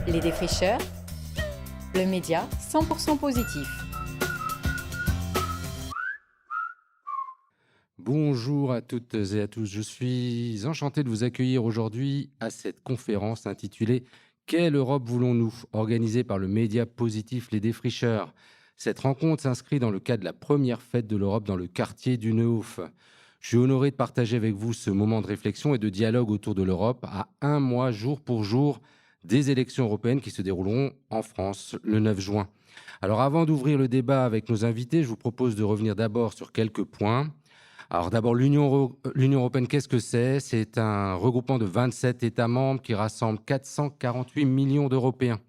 Les Défricheurs, le média 100% positif. Bonjour à toutes et à tous, je suis enchanté de vous accueillir aujourd'hui à cette conférence intitulée «Quelle Europe voulons-nous?», organisée par le média positif Les Défricheurs. Cette rencontre s'inscrit dans le cadre de la première fête de l'Europe dans le quartier du Neuf. Je suis honoré de partager avec vous ce moment de réflexion et de dialogue autour de l'Europe à un mois jour pour jour des élections européennes qui se dérouleront en France le 9 juin. Alors avant d'ouvrir le débat avec nos invités, je vous propose de revenir d'abord sur quelques points. Alors d'abord, l'Union européenne, qu'est-ce que c'est? C'est un regroupement de 27 États membres qui rassemble 448 millions d'Européens.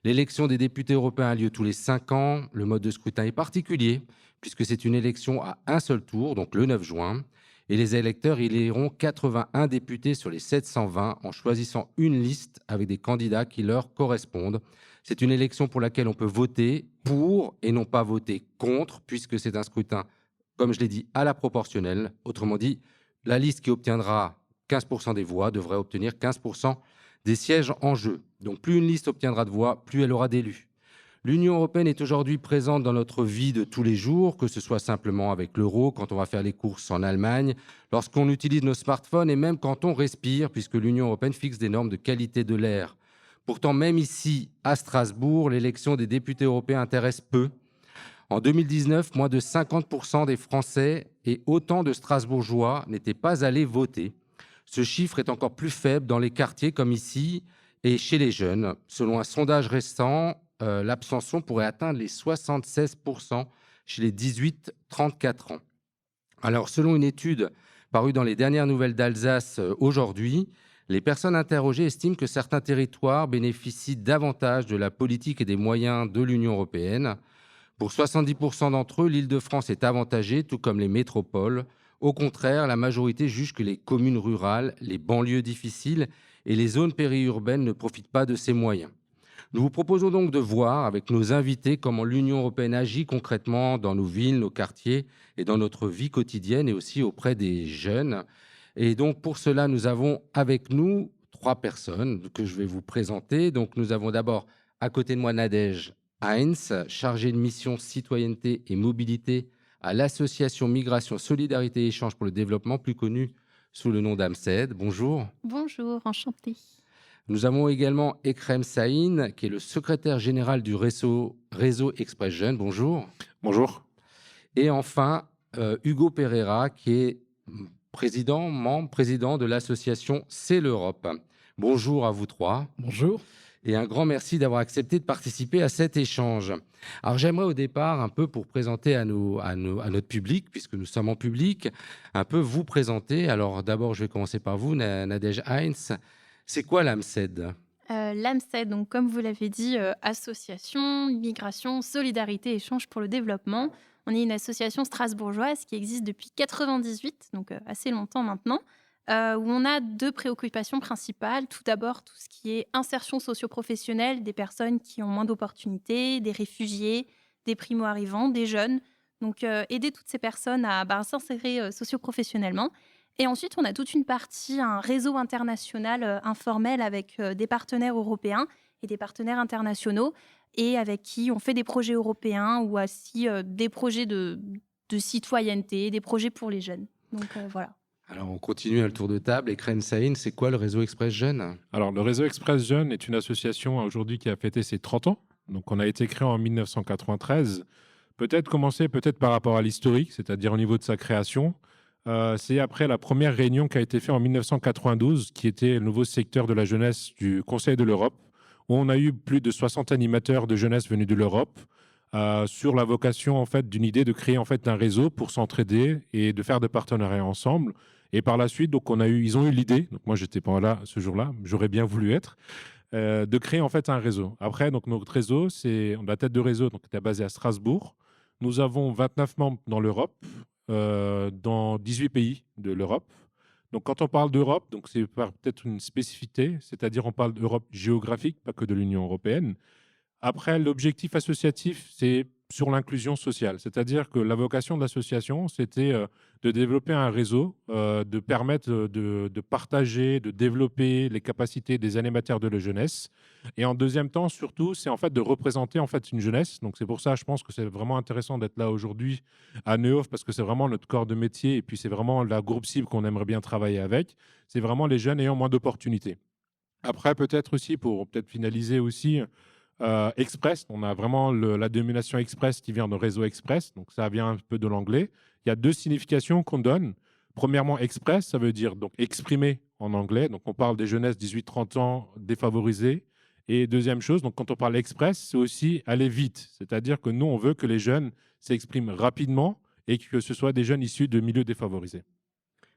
L'élection des députés européens a lieu tous les 5 ans. Le mode de scrutin est particulier puisque c'est une élection à un seul tour, donc le 9 juin. Et les électeurs éliront 81 députés sur les 720 en choisissant une liste avec des candidats qui leur correspondent. C'est une élection pour laquelle on peut voter pour et non pas voter contre puisque c'est un scrutin, comme je l'ai dit, à la proportionnelle. Autrement dit, la liste qui obtiendra 15% des voix devrait obtenir 15% des sièges en jeu. Donc plus une liste obtiendra de voix, plus elle aura d'élus. L'Union européenne est aujourd'hui présente dans notre vie de tous les jours, que ce soit simplement avec l'euro, quand on va faire les courses en Allemagne, lorsqu'on utilise nos smartphones et même quand on respire, puisque l'Union européenne fixe des normes de qualité de l'air. Pourtant, même ici, à Strasbourg, l'élection des députés européens intéresse peu. En 2019, moins de 50% des Français et autant de Strasbourgeois n'étaient pas allés voter. Ce chiffre est encore plus faible dans les quartiers comme ici et chez les jeunes. Selon un sondage récent, l'abstention pourrait atteindre les 76% chez les 18-34 ans. Alors, selon une étude parue dans les dernières nouvelles d'Alsace aujourd'hui, les personnes interrogées estiment que certains territoires bénéficient davantage de la politique et des moyens de l'Union européenne. Pour 70% d'entre eux, l'Île-de-France est avantagée, tout comme les métropoles. Au contraire, la majorité juge que les communes rurales, les banlieues difficiles et les zones périurbaines ne profitent pas de ces moyens. Nous vous proposons donc de voir avec nos invités comment l'Union européenne agit concrètement dans nos villes, nos quartiers et dans notre vie quotidienne et aussi auprès des jeunes. Et donc pour cela, nous avons avec nous 3 personnes que je vais vous présenter. Donc nous avons d'abord à côté de moi Nadège Heinz, chargée de mission citoyenneté et mobilité à l'association Migration, Solidarité et Échange pour le développement, plus connue sous le nom d'AMSED. Bonjour. Bonjour, enchantée. Nous avons également Ekrem Sahin, qui est le secrétaire général du réseau Express Jeunes. Bonjour. Bonjour. Et enfin, Hugo Pereira, qui est membre président de l'association C'est l'Europe. Bonjour à vous 3. Bonjour. Et un grand merci d'avoir accepté de participer à cet échange. Alors j'aimerais au départ, un peu pour présenter à notre public, puisque nous sommes en public, un peu vous présenter. Alors d'abord, je vais commencer par vous, Nadège Heinz. C'est quoi l'AMSED? L'AMSED, donc comme vous l'avez dit, association, migration, solidarité, échange pour le développement. On est une association strasbourgeoise qui existe depuis 98, donc assez longtemps maintenant, où on a 2 préoccupations principales. Tout d'abord, tout ce qui est insertion socio-professionnelle des personnes qui ont moins d'opportunités, des réfugiés, des primo-arrivants, des jeunes. Donc aider toutes ces personnes à s'insérer socio-professionnellement. Et ensuite, on a toute une partie, un réseau international informel avec des partenaires européens et des partenaires internationaux et avec qui on fait des projets européens ou aussi des projets de citoyenneté, des projets pour les jeunes. Donc voilà. Alors on continue à le tour de table. Ekrem Sahin, c'est quoi le réseau Express Jeunes? Alors, le réseau Express Jeunes est une association aujourd'hui qui a fêté ses 30 ans. Donc, on a été créé en 1993. Peut-être commencer par rapport à l'historique, c'est-à-dire au niveau de sa création. C'est après la première réunion qui a été faite en 1992, qui était le nouveau secteur de la jeunesse du Conseil de l'Europe, où on a eu plus de 60 animateurs de jeunesse venus de l'Europe, sur la vocation en fait d'une idée de créer en fait un réseau pour s'entraider et de faire des partenariats ensemble. Et par la suite, donc ils ont eu l'idée. Donc moi, j'étais pas là ce jour-là, j'aurais bien voulu être, de créer en fait un réseau. Après, donc notre réseau, c'est la tête de réseau, donc est basée à Strasbourg. Nous avons 29 membres dans l'Europe, dans 18 pays de l'Europe. Donc quand on parle d'Europe, donc peut-être une spécificité, c'est-à-dire on parle d'Europe géographique, pas que de l'Union européenne. Après, l'objectif associatif, c'est sur l'inclusion sociale. C'est-à-dire que la vocation de l'association, c'était de développer un réseau, de permettre de partager, de développer les capacités des animateurs de la jeunesse. Et en deuxième temps, surtout, c'est en fait de représenter en fait une jeunesse. Donc c'est pour ça, je pense que c'est vraiment intéressant d'être là aujourd'hui à Neof parce que c'est vraiment notre corps de métier et puis c'est vraiment la groupe cible qu'on aimerait bien travailler avec. C'est vraiment les jeunes ayant moins d'opportunités. Après, peut-être aussi, pour peut-être finaliser aussi, Express, on a vraiment la dénomination Express qui vient de réseau Express, donc ça vient un peu de l'anglais. Il y a deux significations qu'on donne. Premièrement, Express, ça veut dire donc exprimer en anglais, donc on parle des jeunesses 18-30 ans défavorisées. Et deuxième chose, donc quand on parle Express, c'est aussi aller vite, c'est-à-dire que nous, on veut que les jeunes s'expriment rapidement et que ce soit des jeunes issus de milieux défavorisés.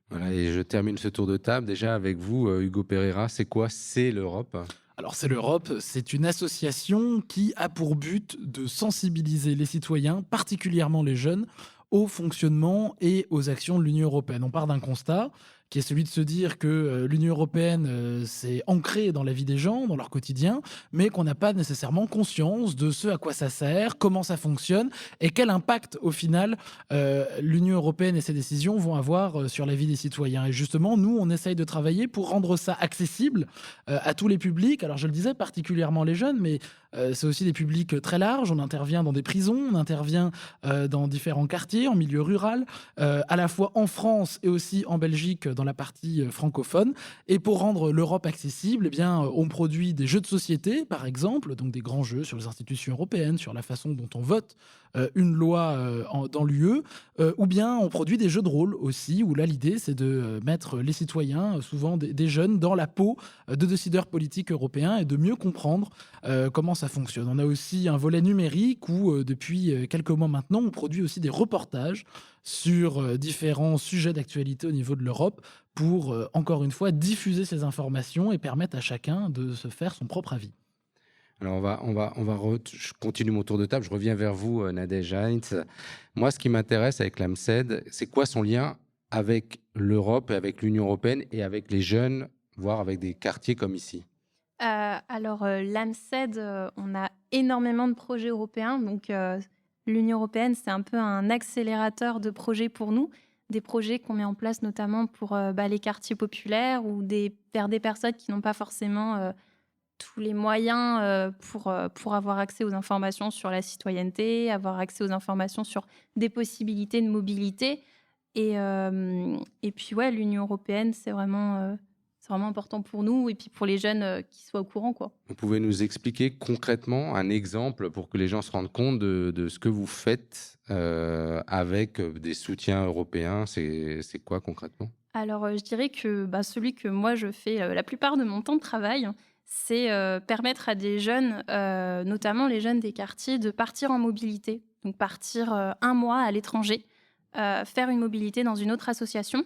Voilà, et je termine ce tour de table déjà avec vous, Hugo Pereira. C'est quoi C'est l'Europe? Alors c'est l'Europe, c'est une association qui a pour but de sensibiliser les citoyens, particulièrement les jeunes, au fonctionnement et aux actions de l'Union européenne. On part d'un constat qui est celui de se dire que l'Union européenne, c'est ancré dans la vie des gens, dans leur quotidien, mais qu'on n'a pas nécessairement conscience de ce à quoi ça sert, comment ça fonctionne et quel impact au final l'Union européenne et ses décisions vont avoir sur la vie des citoyens. Et justement, nous, on essaye de travailler pour rendre ça accessible à tous les publics. Alors je le disais, particulièrement les jeunes, mais c'est aussi des publics très larges. On intervient dans des prisons, on intervient dans différents quartiers, en milieu rural, à la fois en France et aussi en Belgique dans la partie francophone. Et pour rendre l'Europe accessible, eh bien, on produit des jeux de société, par exemple, donc des grands jeux sur les institutions européennes, sur la façon dont on vote une loi dans l'UE, ou bien on produit des jeux de rôle aussi, où là l'idée c'est de mettre les citoyens, souvent des jeunes, dans la peau de décideurs politiques européens et de mieux comprendre comment ça fonctionne. On a aussi un volet numérique où depuis quelques mois maintenant on produit aussi des reportages sur différents sujets d'actualité au niveau de l'Europe pour, encore une fois, diffuser ces informations et permettre à chacun de se faire son propre avis. Alors, je continue mon tour de table. Je reviens vers vous, Nadège Heinz. Moi, ce qui m'intéresse avec l'AMSED, c'est quoi son lien avec l'Europe et avec l'Union européenne et avec les jeunes, voire avec des quartiers comme ici? L'AMSED, on a énormément de projets européens. Donc, l'Union européenne, c'est un peu un accélérateur de projets pour nous. Des projets qu'on met en place notamment pour les quartiers populaires ou vers des personnes qui n'ont pas forcément tous les moyens pour avoir accès aux informations sur la citoyenneté, avoir accès aux informations sur des possibilités de mobilité. Et puis, ouais, l'Union européenne, c'est vraiment important pour nous et puis pour les jeunes qui soient au courant, quoi. Vous pouvez nous expliquer concrètement un exemple pour que les gens se rendent compte de ce que vous faites avec des soutiens européens. C'est quoi concrètement? Alors, je dirais que celui que moi je fais la plupart de mon temps de travail, c'est permettre à des jeunes, notamment les jeunes des quartiers, de partir en mobilité. Donc partir 1 mois à l'étranger, faire une mobilité dans une autre association,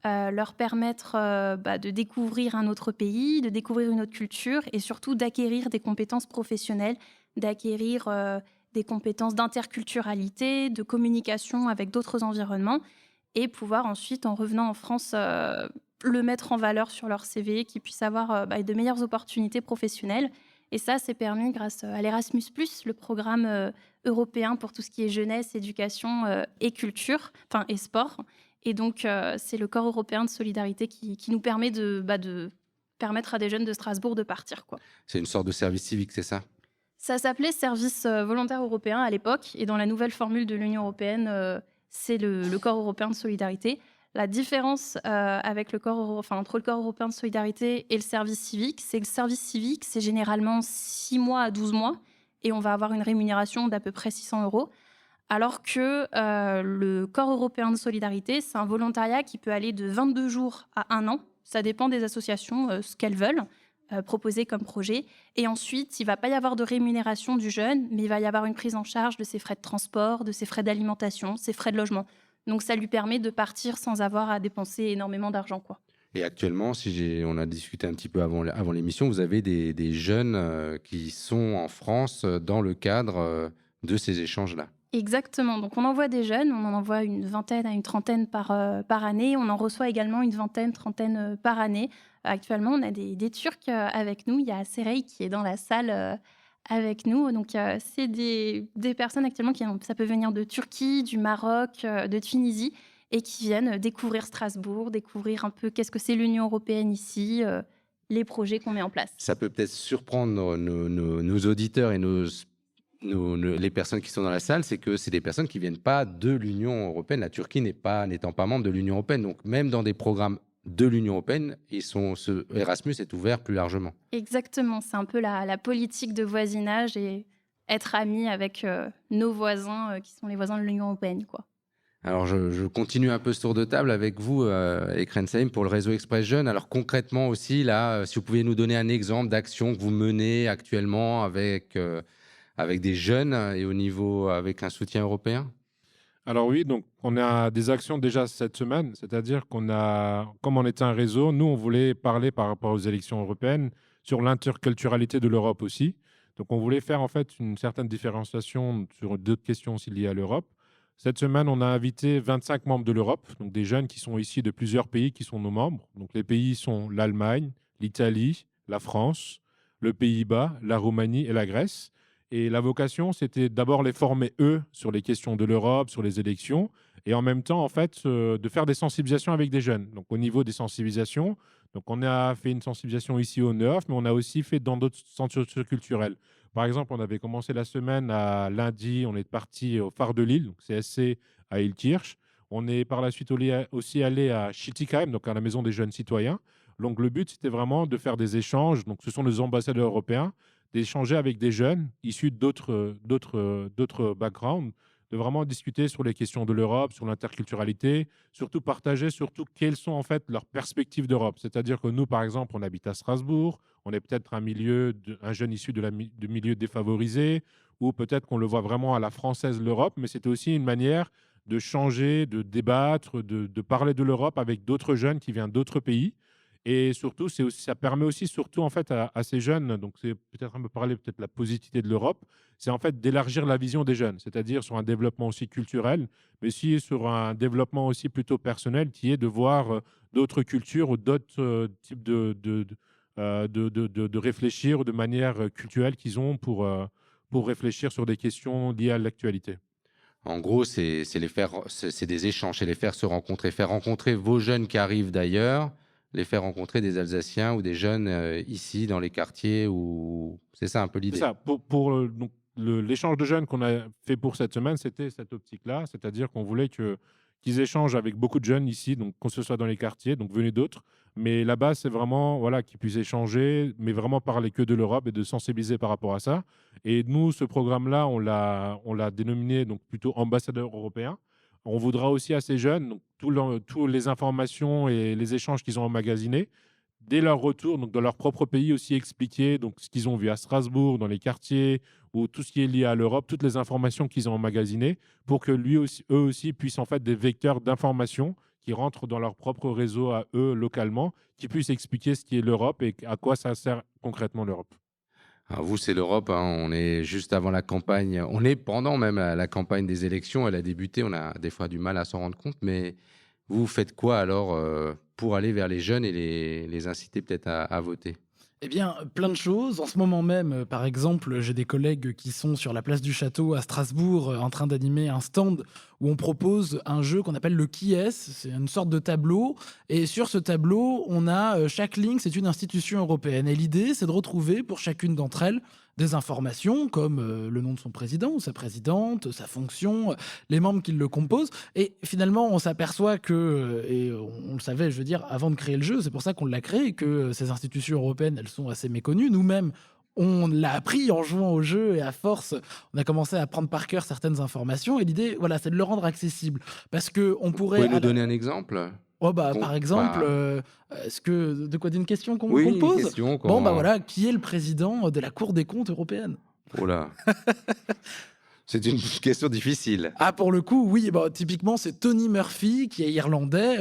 leur permettre de découvrir un autre pays, de découvrir une autre culture et surtout d'acquérir des compétences professionnelles, d'acquérir des compétences d'interculturalité, de communication avec d'autres environnements et pouvoir ensuite, en revenant en France, le mettre en valeur sur leur CV, qu'ils puissent avoir de meilleures opportunités professionnelles. Et ça, c'est permis grâce à l'Erasmus+, le programme européen pour tout ce qui est jeunesse, éducation et culture, et sport. Et donc, c'est le corps européen de solidarité qui nous permet de permettre à des jeunes de Strasbourg de partir, quoi. C'est une sorte de service civique, c'est ça? Ça s'appelait service volontaire européen à l'époque. Et dans la nouvelle formule de l'Union européenne, c'est le corps européen de solidarité. La différence avec entre le corps européen de solidarité et le service civique, c'est que le service civique, c'est généralement 6 mois à 12 mois. Et on va avoir une rémunération d'à peu près 600 €. Alors que le corps européen de solidarité, c'est un volontariat qui peut aller de 22 jours à 1 an. Ça dépend des associations, ce qu'elles veulent proposer comme projet. Et ensuite, il ne va pas y avoir de rémunération du jeune, mais il va y avoir une prise en charge de ses frais de transport, de ses frais d'alimentation, ses frais de logement. Donc, ça lui permet de partir sans avoir à dépenser énormément d'argent, quoi. Et actuellement, on a discuté un petit peu avant l'émission, vous avez des jeunes qui sont en France dans le cadre de ces échanges-là. Exactement. Donc, on envoie des jeunes, on en envoie une vingtaine à une trentaine par année. On en reçoit également une vingtaine, trentaine par année. Actuellement, on a des Turcs avec nous. Il y a Serey qui est dans la salle avec nous. Donc, c'est des personnes actuellement ça peut venir de Turquie, du Maroc, de Tunisie, et qui viennent découvrir Strasbourg, découvrir un peu qu'est-ce que c'est l'Union européenne ici, les projets qu'on met en place. Ça peut peut-être surprendre nos auditeurs et les personnes qui sont dans la salle, c'est que c'est des personnes qui ne viennent pas de l'Union européenne. La Turquie n'étant pas membre de l'Union européenne. Donc, même dans des programmes de l'Union européenne, Erasmus est ouvert plus largement. Exactement, c'est un peu la politique de voisinage et être amis avec nos voisins qui sont les voisins de l'Union européenne, quoi. Alors, je continue un peu ce tour de table avec vous, Ekren Saïm, pour le réseau Express Jeunes. Alors, concrètement aussi, là, si vous pouviez nous donner un exemple d'action que vous menez actuellement avec des jeunes et avec un soutien européen. Alors oui, donc on a des actions déjà cette semaine, c'est-à-dire comme on était un réseau, nous on voulait parler par rapport aux élections européennes sur l'interculturalité de l'Europe aussi. Donc on voulait faire en fait une certaine différenciation sur d'autres questions aussi liées à l'Europe. Cette semaine, on a invité 25 membres de l'Europe, donc des jeunes qui sont issus de plusieurs pays qui sont nos membres. Donc les pays sont l'Allemagne, l'Italie, la France, le Pays-Bas, la Roumanie et la Grèce. Et la vocation, c'était d'abord les former, eux, sur les questions de l'Europe, sur les élections, et en même temps, en fait, de faire des sensibilisations avec des jeunes. Donc, au niveau des sensibilisations, donc on a fait une sensibilisation ici au Neuf, mais on a aussi fait dans d'autres centres culturels. Par exemple, on avait commencé la semaine à lundi, on est parti au Phare de Lille, donc CSC à Ilkirch. On est par la suite aussi allé à Schittigheim, donc à la Maison des jeunes citoyens. Donc, le but, c'était vraiment de faire des échanges. Donc, ce sont les ambassadeurs européens, d'échanger avec des jeunes issus d'autres backgrounds, de vraiment discuter sur les questions de l'Europe, sur l'interculturalité, surtout partager quelles sont en fait leurs perspectives d'Europe. C'est-à-dire que nous, par exemple, on habite à Strasbourg, on est peut-être un jeune issu de milieux défavorisés, ou peut-être qu'on le voit vraiment à la française l'Europe, mais c'est aussi une manière de changer, de débattre, de parler de l'Europe avec d'autres jeunes qui viennent d'autres pays. Et surtout, ça permet aussi, surtout en fait, à ces jeunes, donc c'est peut-être un peu parler peut-être de la positivité de l'Europe, c'est en fait d'élargir la vision des jeunes, c'est-à-dire sur un développement aussi culturel, mais aussi sur un développement aussi plutôt personnel, qui est de voir d'autres cultures ou d'autres types de réfléchir ou de manière culturelle qu'ils ont pour réfléchir sur des questions liées à l'actualité. En gros, c'est des échanges, c'est les faire se rencontrer, faire rencontrer vos jeunes qui arrivent d'ailleurs, les faire rencontrer des Alsaciens ou des jeunes ici dans les quartiers. C'est ça un peu l'idée. C'est ça. Donc, l'échange de jeunes qu'on a fait pour cette semaine, c'était cette optique-là, c'est-à-dire qu'on voulait qu'ils échangent avec beaucoup de jeunes ici, donc que ce soit dans les quartiers, donc venus d'autres. Mais là-bas, c'est vraiment qu'ils puissent échanger, mais vraiment parler que de l'Europe et de sensibiliser par rapport à ça. Et nous, ce programme-là, on l'a dénominé donc plutôt ambassadeur européen. On voudra aussi à ces jeunes, donc toutes les informations et les échanges qu'ils ont emmagasinés, dès leur retour, donc dans leur propre pays aussi expliquer donc, ce qu'ils ont vu à Strasbourg, dans les quartiers, ou tout ce qui est lié à l'Europe, toutes les informations qu'ils ont emmagasinées, pour que eux aussi puissent en fait des vecteurs d'informations qui rentrent dans leur propre réseau à eux localement, qui puissent expliquer ce qui est l'Europe et à quoi ça sert concrètement l'Europe. Alors vous, c'est l'Europe, hein. On est juste avant la campagne. On est pendant même la campagne des élections. Elle a débuté. On a des fois du mal à s'en rendre compte. Mais vous faites quoi alors pour aller vers les jeunes et les inciter peut-être à voter ? Eh bien, plein de choses. En ce moment même, par exemple, j'ai des collègues qui sont sur la place du Château à Strasbourg en train d'animer un stand où on propose un jeu qu'on appelle le Qui est-ce. C'est une sorte de tableau. Et sur ce tableau, on a chaque ligne, c'est une institution européenne. Et l'idée, c'est de retrouver pour chacune d'entre elles des informations comme le nom de son président ou sa présidente, sa fonction, les membres qui le composent. Et finalement, on s'aperçoit que, et on le savait, je veux dire, avant de créer le jeu, c'est pour ça qu'on l'a créé, que ces institutions européennes, elles sont assez méconnues. Nous-mêmes, on l'a appris en jouant au jeu et à force, on a commencé à prendre par cœur certaines informations. Et l'idée, voilà, c'est de le rendre accessible. Parce qu'on pourrait... Vous pouvez nous donner un exemple ? Par exemple, de quoi d'une question qu'on Oui, pose une question. Voilà, qui est le président de la Cour des comptes européenne ? Oh là. C'est une question difficile. Ah, pour le coup, oui. Typiquement, c'est Tony Murphy, qui est irlandais.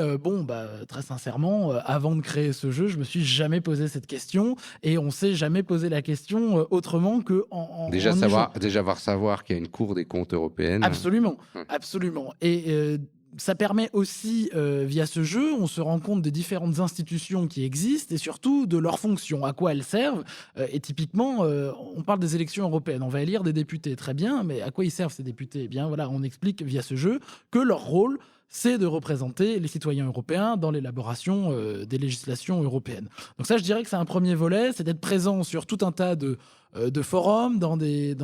Très sincèrement, avant de créer ce jeu, je me suis jamais posé cette question. Et on s'est jamais posé la question autrement que Déjà savoir qu'il y a une Cour des comptes européenne. Absolument, absolument. Et ça permet aussi, via ce jeu, on se rend compte des différentes institutions qui existent et surtout de leurs fonctions, à quoi elles servent. Et typiquement, on parle des élections européennes, on va élire des députés, très bien, mais à quoi ils servent ces députés? Eh bien voilà, on explique via ce jeu que leur rôle, c'est de représenter les citoyens européens dans l'élaboration des législations européennes. Donc ça, je dirais que c'est un premier volet, c'est d'être présent sur tout un tas de forums, dans des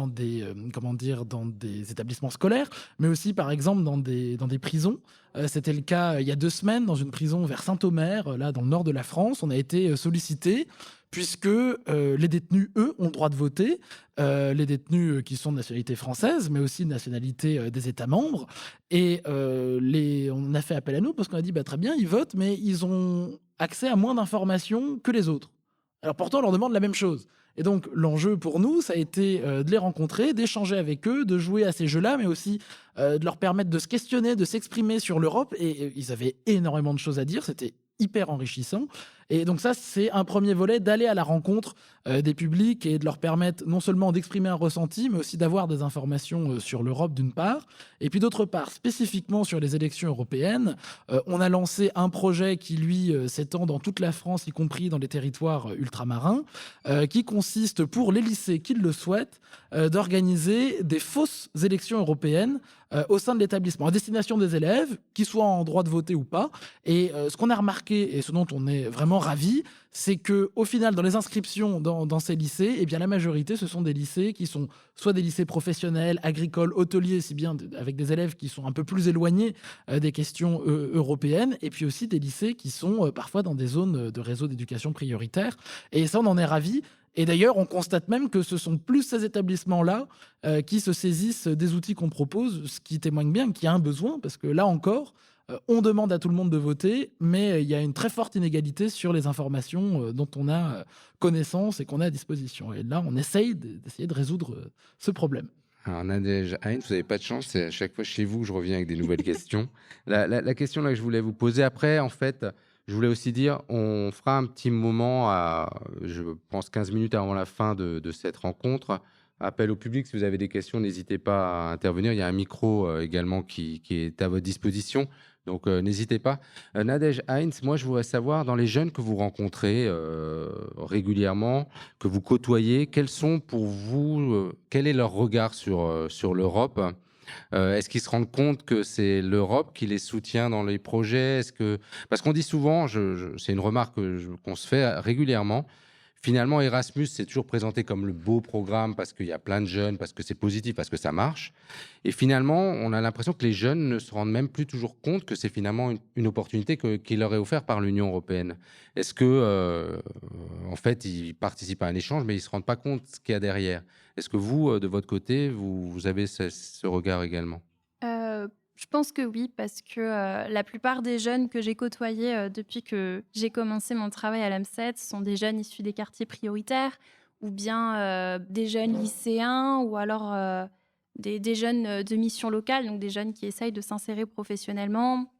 établissements scolaires, mais aussi par exemple dans des prisons. C'était le cas il y a 2 semaines dans une prison vers Saint-Omer, là dans le nord de la France. On a été sollicité puisque les détenus, eux, ont le droit de voter. Les détenus qui sont de nationalité française, mais aussi de nationalité des États membres. Et on a fait appel à nous parce qu'on a dit, bah, très bien, ils votent, mais ils ont accès à moins d'informations que les autres. Alors pourtant, on leur demande la même chose. Et donc, l'enjeu pour nous, ça a été de les rencontrer, d'échanger avec eux, de jouer à ces jeux-là, mais aussi de leur permettre de se questionner, de s'exprimer sur l'Europe. Et ils avaient énormément de choses à dire, c'était hyper enrichissant. Et donc ça, c'est un premier volet, d'aller à la rencontre des publics et de leur permettre non seulement d'exprimer un ressenti, mais aussi d'avoir des informations sur l'Europe d'une part. Et puis d'autre part, spécifiquement sur les élections européennes, on a lancé un projet qui, lui, s'étend dans toute la France, y compris dans les territoires ultramarins, qui consiste, pour les lycées qui le souhaitent, d'organiser des fausses élections européennes au sein de l'établissement, à destination des élèves, qui soient en droit de voter ou pas. Et ce qu'on a remarqué, et ce dont on est vraiment ravis, c'est qu'au final, dans les inscriptions dans ces lycées, eh bien, la majorité, ce sont des lycées qui sont soit des lycées professionnels, agricoles, hôteliers, si bien avec des élèves qui sont un peu plus éloignés des questions européennes, et puis aussi des lycées qui sont parfois dans des zones de réseau d'éducation prioritaire. Et ça, on en est ravis. Et d'ailleurs, on constate même que ce sont plus ces établissements-là qui se saisissent des outils qu'on propose, ce qui témoigne bien qu'il y a un besoin, parce que là encore, on demande à tout le monde de voter, mais il y a une très forte inégalité sur les informations dont on a connaissance et qu'on a à disposition. Et là, on essaye d'essayer de résoudre ce problème. Alors, Nadège Haïn, vous n'avez pas de chance, c'est à chaque fois chez vous que je reviens avec des nouvelles questions. La question là que je voulais vous poser après, en fait, je voulais aussi dire, on fera un petit moment, je pense 15 minutes avant la fin de cette rencontre. Appel au public, si vous avez des questions, n'hésitez pas à intervenir. Il y a un micro également qui est à votre disposition. Donc, n'hésitez pas. Nadège Haïn, moi, je voudrais savoir, dans les jeunes que vous rencontrez régulièrement, que vous côtoyez, quels sont pour vous, quel est leur regard sur l'Europe? Est-ce qu'ils se rendent compte que c'est l'Europe qui les soutient dans les projets? Parce qu'on dit souvent, c'est une remarque qu'on se fait régulièrement, finalement, Erasmus, c'est toujours présenté comme le beau programme parce qu'il y a plein de jeunes, parce que c'est positif, parce que ça marche. Et finalement, on a l'impression que les jeunes ne se rendent même plus toujours compte que c'est finalement une opportunité qui leur est offerte par l'Union européenne. Est-ce que, en fait, ils participent à un échange, mais ils ne se rendent pas compte de ce qu'il y a derrière? Est-ce que vous, de votre côté, vous avez ce regard également? Je pense que oui, parce que la plupart des jeunes que j'ai côtoyés depuis que j'ai commencé mon travail à l'AMSET sont des jeunes issus des quartiers prioritaires ou bien des jeunes lycéens ou alors des jeunes de mission locale, donc des jeunes qui essayent de s'insérer professionnellement,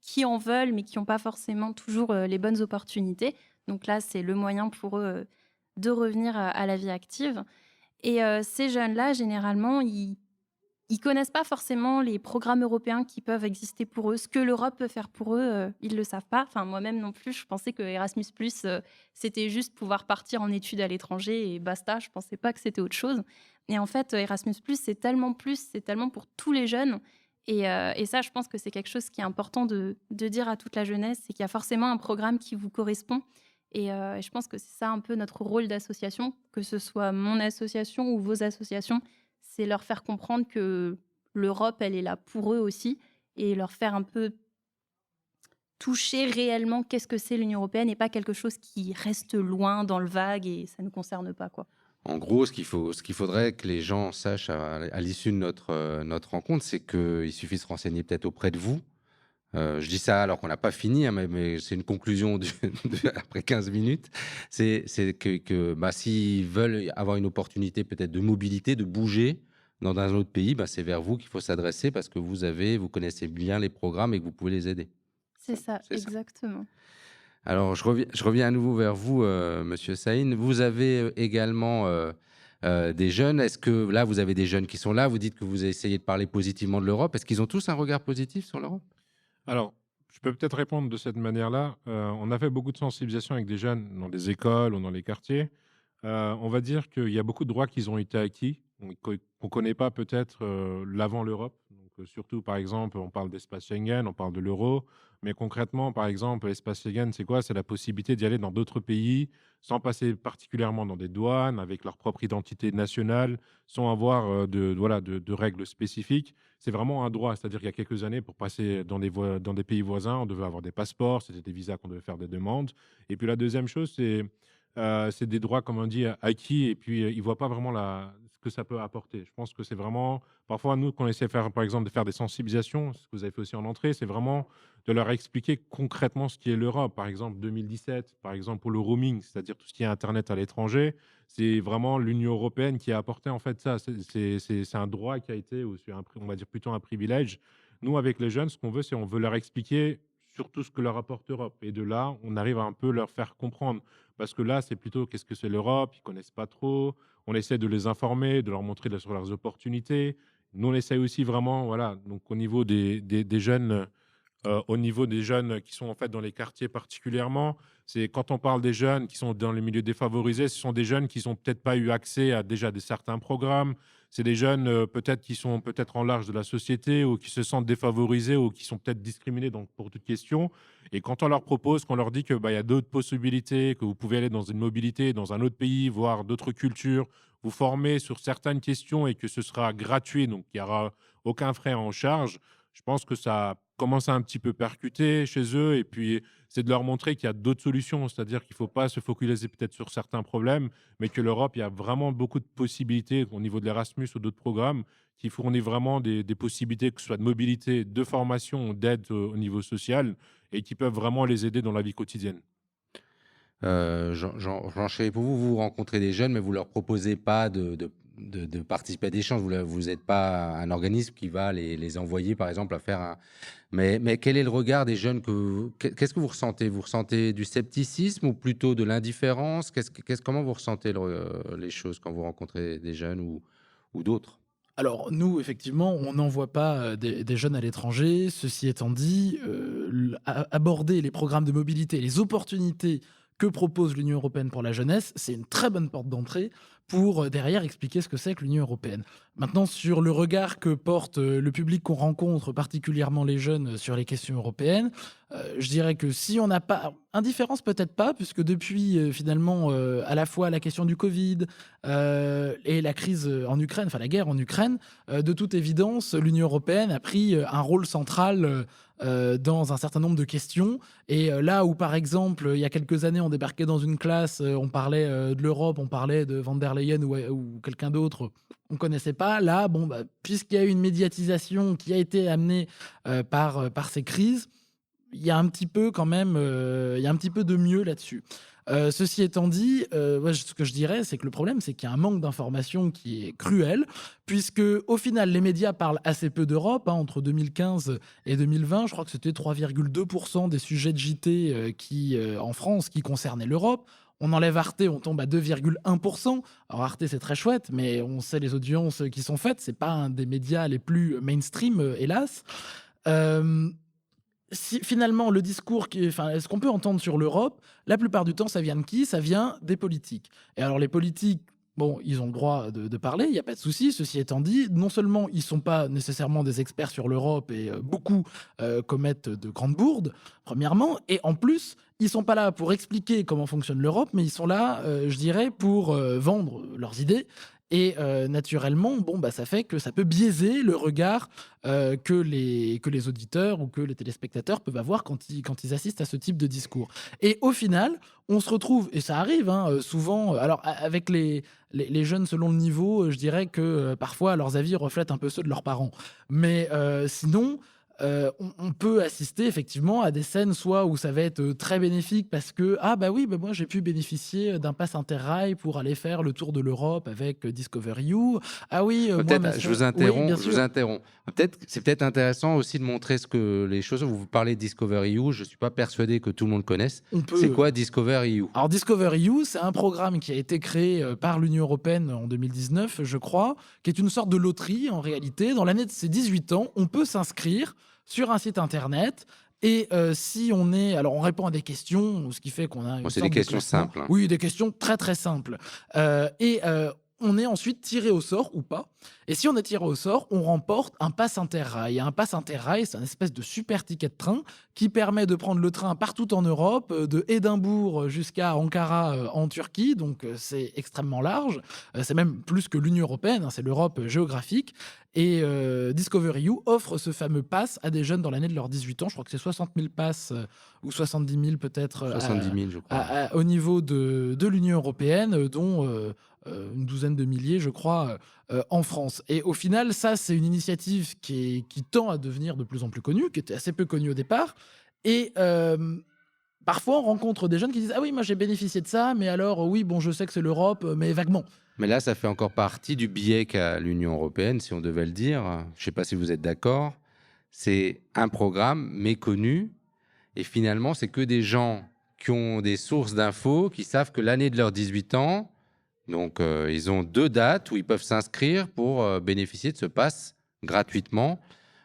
qui en veulent mais qui n'ont pas forcément toujours les bonnes opportunités. Donc là, c'est le moyen pour eux de revenir à la vie active. Et ces jeunes-là, généralement, ils connaissent pas forcément les programmes européens qui peuvent exister pour eux. Ce que l'Europe peut faire pour eux, ils le savent pas. Enfin, moi-même non plus, je pensais que Erasmus+, c'était juste pouvoir partir en études à l'étranger et basta. Je pensais pas que c'était autre chose. Et en fait, Erasmus+, c'est tellement plus, c'est tellement pour tous les jeunes. Et ça, je pense que c'est quelque chose qui est important de dire à toute la jeunesse, c'est qu'il y a forcément un programme qui vous correspond. Et je pense que c'est ça un peu notre rôle d'association, que ce soit mon association ou vos associations, c'est leur faire comprendre que l'Europe, elle est là pour eux aussi, et leur faire un peu toucher réellement qu'est-ce que c'est l'Union européenne et pas quelque chose qui reste loin dans le vague et ça ne nous concerne pas, quoi. En gros, ce qu'il faudrait que les gens sachent à l'issue de notre rencontre, c'est qu'il suffit de se renseigner peut-être auprès de vous. Je dis ça alors qu'on n'a pas fini, hein, mais c'est une conclusion après 15 minutes. C'est que s'ils veulent avoir une opportunité peut-être de mobilité, de bouger dans un autre pays, c'est vers vous qu'il faut s'adresser parce que vous connaissez bien les programmes et que vous pouvez les aider. C'est ça, exactement. Alors, je reviens à nouveau vers vous, Monsieur Saïn. Vous avez également des jeunes. Est-ce que là, vous avez des jeunes qui sont là? Vous dites que vous essayez de parler positivement de l'Europe. Est-ce qu'ils ont tous un regard positif sur l'Europe? Alors, je peux peut-être répondre de cette manière-là. On a fait beaucoup de sensibilisation avec des jeunes dans des écoles ou dans les quartiers. On va dire qu'il y a beaucoup de droits qui ont été acquis, qu'on ne connaît pas peut-être l'avant l'Europe. Donc, surtout, par exemple, on parle d'espace Schengen, on parle de l'euro. Mais concrètement, par exemple, l'espace Schengen, c'est quoi? C'est la possibilité d'y aller dans d'autres pays sans passer particulièrement dans des douanes, avec leur propre identité nationale, sans avoir voilà, de règles spécifiques. C'est vraiment un droit. C'est-à-dire qu'il y a quelques années, pour passer dans des pays voisins, on devait avoir des passeports, c'était des visas qu'on devait faire des demandes. Et puis la deuxième chose, c'est des droits, comme on dit, acquis, et puis ils ne voient pas vraiment ce que ça peut apporter. Je pense que c'est vraiment, parfois, nous, qu'on essaie de faire, par exemple, de faire des sensibilisations, ce que vous avez fait aussi en entrée, c'est vraiment de leur expliquer concrètement ce qui est l'Europe. Par exemple, 2017, par exemple, pour le roaming, c'est-à-dire tout ce qui est Internet à l'étranger, c'est vraiment l'Union européenne qui a apporté en fait ça. C'est un droit qui a été, ou c'est on va dire plutôt un privilège. Nous, avec les jeunes, ce qu'on veut, c'est on veut leur expliquer surtout ce que leur apporte l'Europe. Et de là, on arrive à un peu leur faire comprendre. Parce que là, c'est plutôt qu'est-ce que c'est l'Europe, ils ne connaissent pas trop. On essaie de les informer, de leur montrer sur leurs opportunités. Nous, on essaie aussi vraiment, voilà, donc des jeunes, au niveau des jeunes qui sont en fait dans les quartiers particulièrement, c'est quand on parle des jeunes qui sont dans les milieux défavorisés, ce sont des jeunes qui n'ont peut-être pas eu accès à déjà certains programmes. C'est des jeunes peut-être qui sont peut-être en marge de la société ou qui se sentent défavorisés ou qui sont peut-être discriminés donc, pour toute question. Et quand on leur propose, qu'on leur dit qu'il y a d'autres possibilités, que vous pouvez aller dans une mobilité, dans un autre pays, voir d'autres cultures, vous former sur certaines questions et que ce sera gratuit, donc il n'y aura aucun frais en charge, je pense que ça commence à un petit peu percuter chez eux. Et puis, c'est de leur montrer qu'il y a d'autres solutions. C'est-à-dire qu'il ne faut pas se focaliser peut-être sur certains problèmes, mais que l'Europe, il y a vraiment beaucoup de possibilités au niveau de l'Erasmus ou d'autres programmes qui fournissent vraiment des possibilités, que ce soit de mobilité, de formation, d'aide au niveau social, et qui peuvent vraiment les aider dans la vie quotidienne. Jean Chéry, pour vous, vous rencontrez des jeunes, mais vous leur proposez pas de participer à des échanges. Vous n'êtes pas un organisme qui va les envoyer, par exemple, à faire un. Mais quel est le regard des jeunes qu'est-ce que vous ressentez? Vous ressentez du scepticisme ou plutôt de l'indifférence? Comment vous ressentez les choses quand vous rencontrez des jeunes ou d'autres? Alors nous, effectivement, on n'envoie pas des jeunes à l'étranger. Ceci étant dit, aborder les programmes de mobilité, les opportunités que propose l'Union européenne pour la jeunesse, c'est une très bonne porte d'entrée pour derrière expliquer ce que c'est que l'Union européenne. Maintenant, sur le regard que porte le public qu'on rencontre, particulièrement les jeunes, sur les questions européennes, je dirais que si on n'a pas... Indifférence peut-être pas, puisque depuis finalement à la fois la question du Covid et la crise en Ukraine, enfin la guerre en Ukraine, de toute évidence, l'Union européenne a pris un rôle central dans un certain nombre de questions. Et là où, par exemple, il y a quelques années, on débarquait dans une classe, on parlait de l'Europe, on parlait de Van der Leyen ou quelqu'un d'autre, on ne connaissait pas. Là, bon, puisqu'il y a eu une médiatisation qui a été amenée par ces crises, il y a un petit peu quand même, il y a un petit peu de mieux là-dessus. Ceci étant dit, ce que je dirais, c'est que le problème, c'est qu'il y a un manque d'information qui est cruel, puisque au final, les médias parlent assez peu d'Europe. Entre 2015 et 2020, je crois que c'était 3,2% des sujets de JT en France qui concernaient l'Europe. On enlève Arte, on tombe à 2,1%. Alors Arte, c'est très chouette, mais on sait les audiences qui sont faites. C'est pas un des médias les plus mainstream, hélas. Finalement, le discours, ce qu'on peut entendre sur l'Europe, la plupart du temps, ça vient de qui? Ça vient des politiques. Et alors, les politiques, bon, ils ont le droit de parler, il n'y a pas de souci. Ceci étant dit, non seulement ils ne sont pas nécessairement des experts sur l'Europe et beaucoup commettent de grandes bourdes, premièrement, et en plus, ils ne sont pas là pour expliquer comment fonctionne l'Europe, mais ils sont là, je dirais, pour vendre leurs idées. Et naturellement, ça fait que ça peut biaiser le regard que les auditeurs ou que les téléspectateurs peuvent avoir quand ils assistent à ce type de discours. Et au final, on se retrouve, et ça arrive souvent, alors avec les jeunes selon le niveau, je dirais que parfois leurs avis reflètent un peu ceux de leurs parents. Mais sinon... on peut assister effectivement à des scènes soit où ça va être très bénéfique parce que moi j'ai pu bénéficier d'un pass Interrail pour aller faire le tour de l'Europe avec Discover You. Je vous interromps. C'est peut-être intéressant aussi de montrer ce que les choses. Vous parlez de Discover You, je suis pas persuadé que tout le monde connaisse. C'est quoi Discover You? Alors Discover You, c'est un programme qui a été créé par l'Union européenne en 2019, je crois, qui est une sorte de loterie en réalité. Dans l'année de ses 18 ans, on peut s'inscrire sur un site internet. Et si on est... Alors, on répond à des questions, ce qui fait qu'on a Bon, une c'est des sorte de questions classement. simples, hein. Oui, des questions très, très simples. On est ensuite tiré au sort ou pas. Et si on est tiré au sort, on remporte un pass interrail. Et un pass interrail, c'est un espèce de super ticket de train qui permet de prendre le train partout en Europe, de Édimbourg jusqu'à Ankara en Turquie. Donc, c'est extrêmement large. C'est même plus que l'Union européenne, hein, c'est l'Europe géographique. Et Discovery You offre ce fameux pass à des jeunes dans l'année de leurs 18 ans. Je crois que c'est 60 000 passes ou 70 000 peut-être 70 000, je crois. au niveau de l'Union européenne, dont une douzaine de milliers, je crois, en France. Et au final, ça, c'est une initiative qui tend à devenir de plus en plus connue, qui était assez peu connue au départ. Et parfois, on rencontre des jeunes qui disent « Ah oui, moi j'ai bénéficié de ça, mais alors, oui, bon, je sais que c'est l'Europe, mais vaguement. » Mais là, ça fait encore partie du biais qu'a l'Union européenne, si on devait le dire. Je ne sais pas si vous êtes d'accord. C'est un programme méconnu. Et finalement, c'est que des gens qui ont des sources d'infos, qui savent que l'année de leurs 18 ans, donc ils ont 2 dates où ils peuvent s'inscrire pour bénéficier de ce pass gratuitement.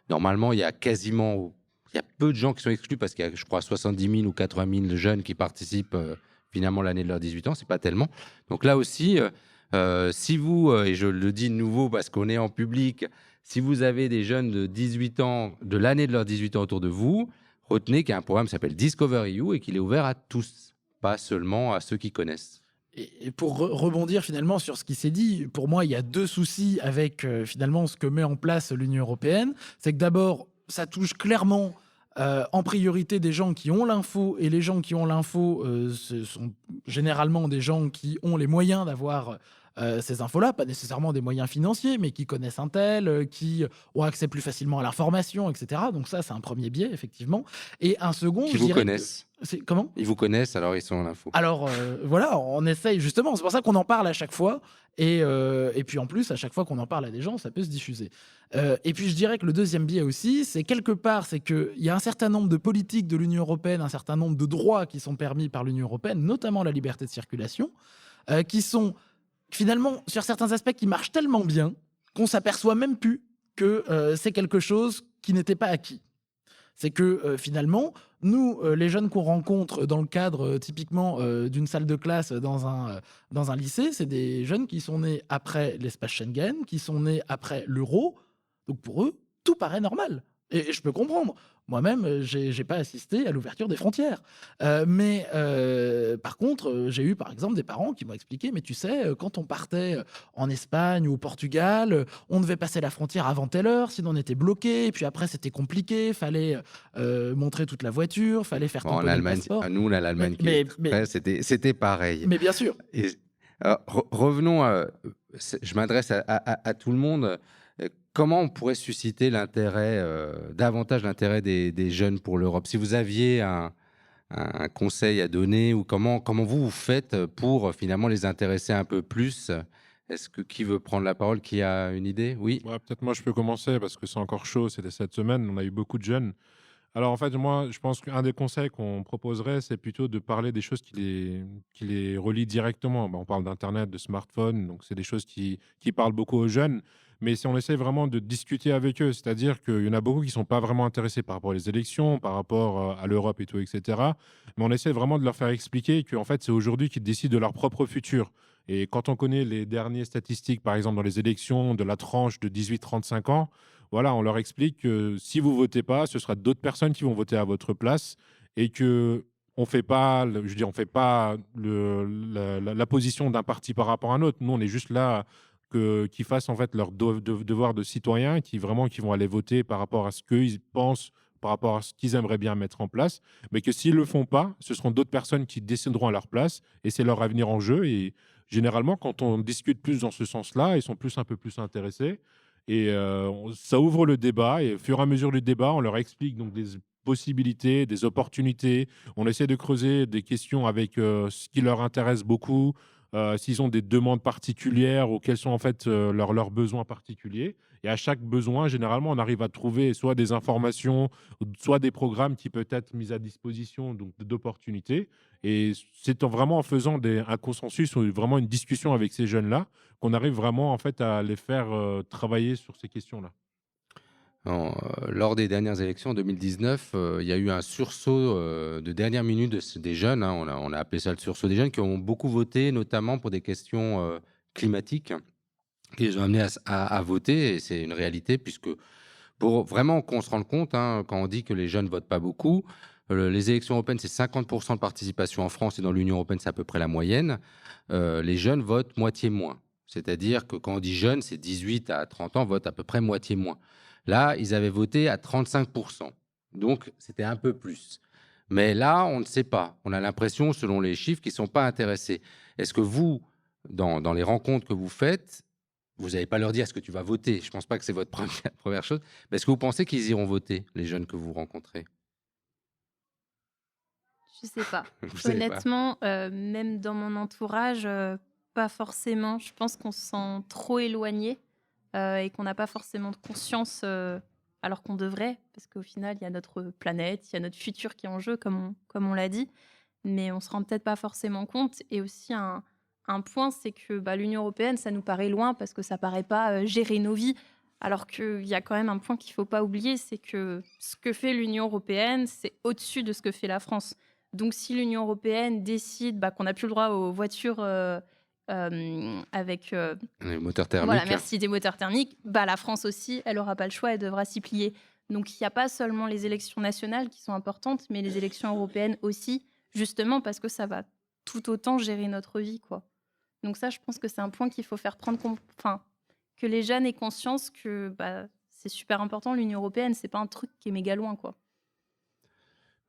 Normalement, il y a peu de gens qui sont exclus parce qu'il y a, je crois, 70 000 ou 80 000 jeunes qui participent finalement l'année de leurs 18 ans. C'est pas tellement. Donc là aussi, si vous, et je le dis de nouveau parce qu'on est en public, si vous avez des jeunes de 18 ans, de l'année de leurs 18 ans autour de vous, retenez qu'il y a un programme qui s'appelle Discovery You et qu'il est ouvert à tous, pas seulement à ceux qui connaissent. Et pour rebondir finalement sur ce qui s'est dit, pour moi, il y a 2 soucis avec finalement ce que met en place l'Union européenne. C'est que d'abord, ça touche clairement en priorité des gens qui ont l'info, et les gens qui ont l'info, ce sont généralement des gens qui ont les moyens d'avoir ces infos-là, pas nécessairement des moyens financiers, mais qui connaissent un tel, qui ont accès plus facilement à l'information, etc. Donc ça, c'est un premier biais, effectivement. Et un second, Qui je vous dirais connaissent. Comment ? Ils vous connaissent, alors ils sont à l'info. Alors voilà, on essaye justement, c'est pour ça qu'on en parle à chaque fois. Et puis en plus, à chaque fois qu'on en parle à des gens, ça peut se diffuser. Et puis je dirais que le deuxième biais aussi, c'est quelque part, c'est qu'il y a un certain nombre de politiques de l'Union européenne, un certain nombre de droits qui sont permis par l'Union européenne, notamment la liberté de circulation, qui sont finalement, sur certains aspects, qui marchent tellement bien qu'on s'aperçoit même plus que c'est quelque chose qui n'était pas acquis. C'est que finalement, nous, les jeunes qu'on rencontre dans le cadre typiquement d'une salle de classe dans un lycée, c'est des jeunes qui sont nés après l'espace Schengen, qui sont nés après l'euro. Donc pour eux, tout paraît normal. Et je peux comprendre. Moi-même, j'ai pas assisté à l'ouverture des frontières. Mais par contre, j'ai eu par exemple des parents qui m'ont expliqué, mais tu sais, quand on partait en Espagne ou au Portugal, on devait passer la frontière avant telle heure, sinon on était bloqué. Et puis après, c'était compliqué. Fallait montrer toute la voiture, fallait faire Bon, tamponner le l'Allemagne, passeport. nous, on a l'Allemagne qui Mais- est près, c'était pareil. Mais bien sûr. Et, revenons, je m'adresse à tout le monde. Comment on pourrait susciter davantage l'intérêt des jeunes pour l'Europe? Si vous aviez un conseil à donner, ou comment vous faites pour finalement les intéresser un peu plus? Est-ce que qui veut prendre la parole? Qui a une idée? Oui. Ouais, peut-être moi je peux commencer parce que c'est encore chaud, c'était cette semaine, on a eu beaucoup de jeunes. Alors en fait, moi je pense qu'un des conseils qu'on proposerait, c'est plutôt de parler des choses qui les relient directement. On parle d'Internet, de smartphone, donc c'est des choses qui parlent beaucoup aux jeunes. Mais si on essaie vraiment de discuter avec eux, c'est-à-dire qu'il y en a beaucoup qui ne sont pas vraiment intéressés par rapport aux élections, par rapport à l'Europe et tout, etc. Mais on essaie vraiment de leur faire expliquer qu'en fait, c'est aujourd'hui qu'ils décident de leur propre futur. Et quand on connaît les dernières statistiques, par exemple dans les élections de la tranche de 18-35 ans, voilà, on leur explique que si vous votez pas, ce sera d'autres personnes qui vont voter à votre place, et que on fait pas, on fait pas la position d'un parti par rapport à un autre. Nous, on est juste là qu'ils fassent en fait leur devoir de citoyen, qui vont aller voter par rapport à ce qu'ils pensent, par rapport à ce qu'ils aimeraient bien mettre en place, mais que s'ils le font pas, ce seront d'autres personnes qui décideront à leur place, et c'est leur avenir en jeu. Et généralement, quand on discute plus dans ce sens-là, ils sont un peu plus intéressés. Et ça ouvre le débat, et au fur et à mesure du débat, on leur explique donc des possibilités, des opportunités. On essaie de creuser des questions avec ce qui leur intéresse beaucoup, s'ils ont des demandes particulières ou quels sont en fait leurs besoins particuliers. Et à chaque besoin, généralement, on arrive à trouver soit des informations, soit des programmes qui peuvent être mis à disposition, donc d'opportunités. Et c'est vraiment en faisant un consensus ou vraiment une discussion avec ces jeunes-là qu'on arrive vraiment en fait à les faire travailler sur ces questions-là. Lors des dernières élections en 2019, il y a eu un sursaut de dernière minute des jeunes, hein, on a appelé ça le sursaut des jeunes, qui ont beaucoup voté, notamment pour des questions climatiques, qui les ont amenés à voter, et c'est une réalité, puisque pour vraiment qu'on se rende compte, hein, quand on dit que les jeunes ne votent pas beaucoup, les élections européennes, c'est 50% de participation en France, et dans l'Union européenne, c'est à peu près la moyenne. Les jeunes votent moitié moins. C'est-à-dire que quand on dit jeunes, c'est 18 à 30 ans, votent à peu près moitié moins. Là, ils avaient voté à 35%. Donc, c'était un peu plus. Mais là, on ne sait pas. On a l'impression, selon les chiffres, qu'ils ne sont pas intéressés. Est-ce que vous, dans les rencontres que vous faites, vous n'allez pas leur dire est-ce que tu vas voter? Je ne pense pas que c'est votre première chose. Mais est-ce que vous pensez qu'ils iront voter, les jeunes que vous rencontrez? Je sais pas. Vous savez pas. Honnêtement, même dans mon entourage, pas forcément. Je pense qu'on se sent trop éloigné et qu'on n'a pas forcément de conscience alors qu'on devrait, parce qu'au final, il y a notre planète, il y a notre futur qui est en jeu, comme on l'a dit, mais on se rend peut-être pas forcément compte. Et aussi, un point, c'est que l'Union européenne, ça nous paraît loin parce que ça paraît pas gérer nos vies. Alors qu'il y a quand même un point qu'il faut pas oublier, c'est que ce que fait l'Union européenne, c'est au-dessus de ce que fait la France. Donc, si l'Union européenne décide qu'on n'a plus le droit aux voitures avec Les moteurs voilà, thermiques. merci, des moteurs thermiques, la France aussi, elle n'aura pas le choix, elle devra s'y plier. Donc, il n'y a pas seulement les élections nationales qui sont importantes, mais les élections européennes aussi, justement parce que ça va tout autant gérer notre vie, quoi. Donc ça, je pense que c'est un point qu'il faut faire prendre, que les jeunes aient conscience que c'est super important, l'Union européenne, c'est pas un truc qui est méga loin, quoi.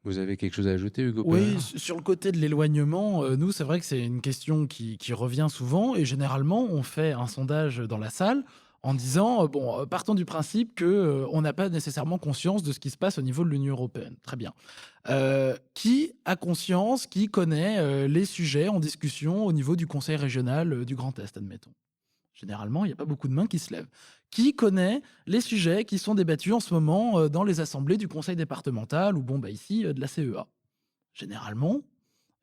Vous avez quelque chose à ajouter, Hugo Oui, Peller? sur le côté de l'éloignement, nous, c'est vrai que c'est une question qui revient souvent et généralement, on fait un sondage dans la salle en disant, partons du principe que on n'a pas nécessairement conscience de ce qui se passe au niveau de l'Union européenne. Très bien. Qui a conscience, qui connaît les sujets en discussion au niveau du Conseil régional du Grand Est, admettons? Généralement, il n'y a pas beaucoup de mains qui se lèvent. Qui connaît les sujets qui sont débattus en ce moment dans les assemblées du conseil départemental ou ici de la CEA? Généralement,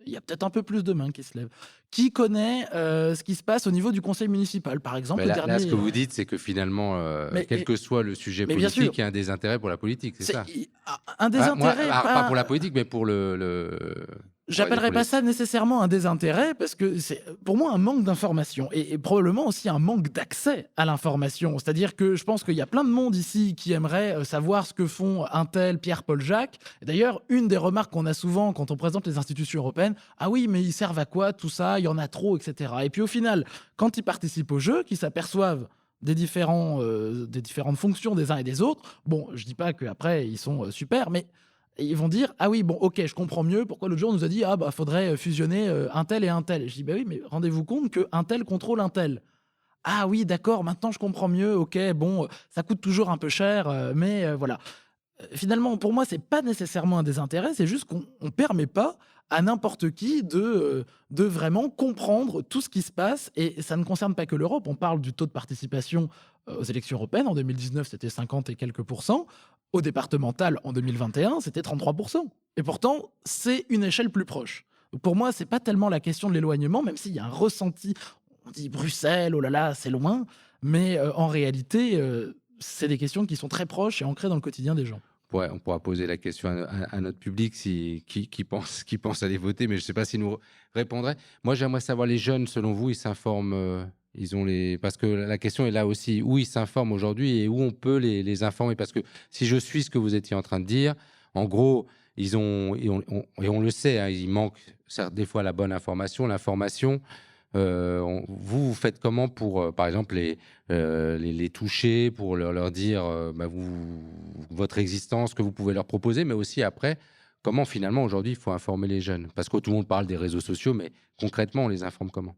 il y a peut-être un peu plus de mains qui se lèvent. Qui connaît ce qui se passe au niveau du conseil municipal, par exemple, Mais le là, dernier ce que vous dites, c'est que finalement, mais, quel que soit le sujet mais bien sûr, politique, il y a un désintérêt pour la politique, c'est c'est ça? un désintérêt, Pas pour la politique, mais pour j'appellerais pour pas les... ça nécessairement un désintérêt parce que c'est pour moi un manque d'information et probablement aussi un manque d'accès à l'information. C'est-à-dire que je pense qu'il y a plein de monde ici qui aimerait savoir ce que font un tel Pierre-Paul Jacques. Et d'ailleurs, une des remarques qu'on a souvent quand on présente les institutions européennes, ah oui, mais ils servent à quoi tout ça? Il y en a trop, etc. Et puis au final, quand ils participent au jeu, qu'ils s'aperçoivent des différentes fonctions des uns et des autres, je dis pas qu'après ils sont super, mais ils vont dire ah oui ok, je comprends mieux pourquoi l'autre jour on nous a dit faudrait fusionner un tel et un tel. Et je dis oui, mais rendez-vous compte que un tel contrôle un tel. Ah oui, d'accord, maintenant je comprends mieux. Ok, ça coûte toujours un peu cher, mais voilà. Finalement, pour moi, c'est pas nécessairement un désintérêt, c'est juste qu'on ne permet pas à n'importe qui de vraiment comprendre tout ce qui se passe. Et ça ne concerne pas que l'Europe. On parle du taux de participation aux élections européennes. En 2019, c'était 50 et quelques %. Au départemental, en 2021, c'était 33%. Et pourtant, c'est une échelle plus proche. Donc pour moi, c'est pas tellement la question de l'éloignement, même s'il y a un ressenti. On dit Bruxelles, oh là là, c'est loin. Mais en réalité, c'est des questions qui sont très proches et ancrées dans le quotidien des gens. Ouais, on pourra poser la question à notre public qui pense aller voter, mais je ne sais pas s'ils nous répondraient. Moi, j'aimerais savoir, les jeunes, selon vous, ils s'informent, parce que la question est là aussi, où ils s'informent aujourd'hui et où on peut les informer. Parce que si je suis ce que vous étiez en train de dire, en gros, et on le sait, hein, il manque des fois la bonne information, l'information. Vous faites comment pour, par exemple, les toucher, pour leur dire votre existence, que vous pouvez leur proposer, mais aussi après, comment finalement aujourd'hui il faut informer les jeunes? Parce que tout le monde parle des réseaux sociaux, mais concrètement, on les informe comment?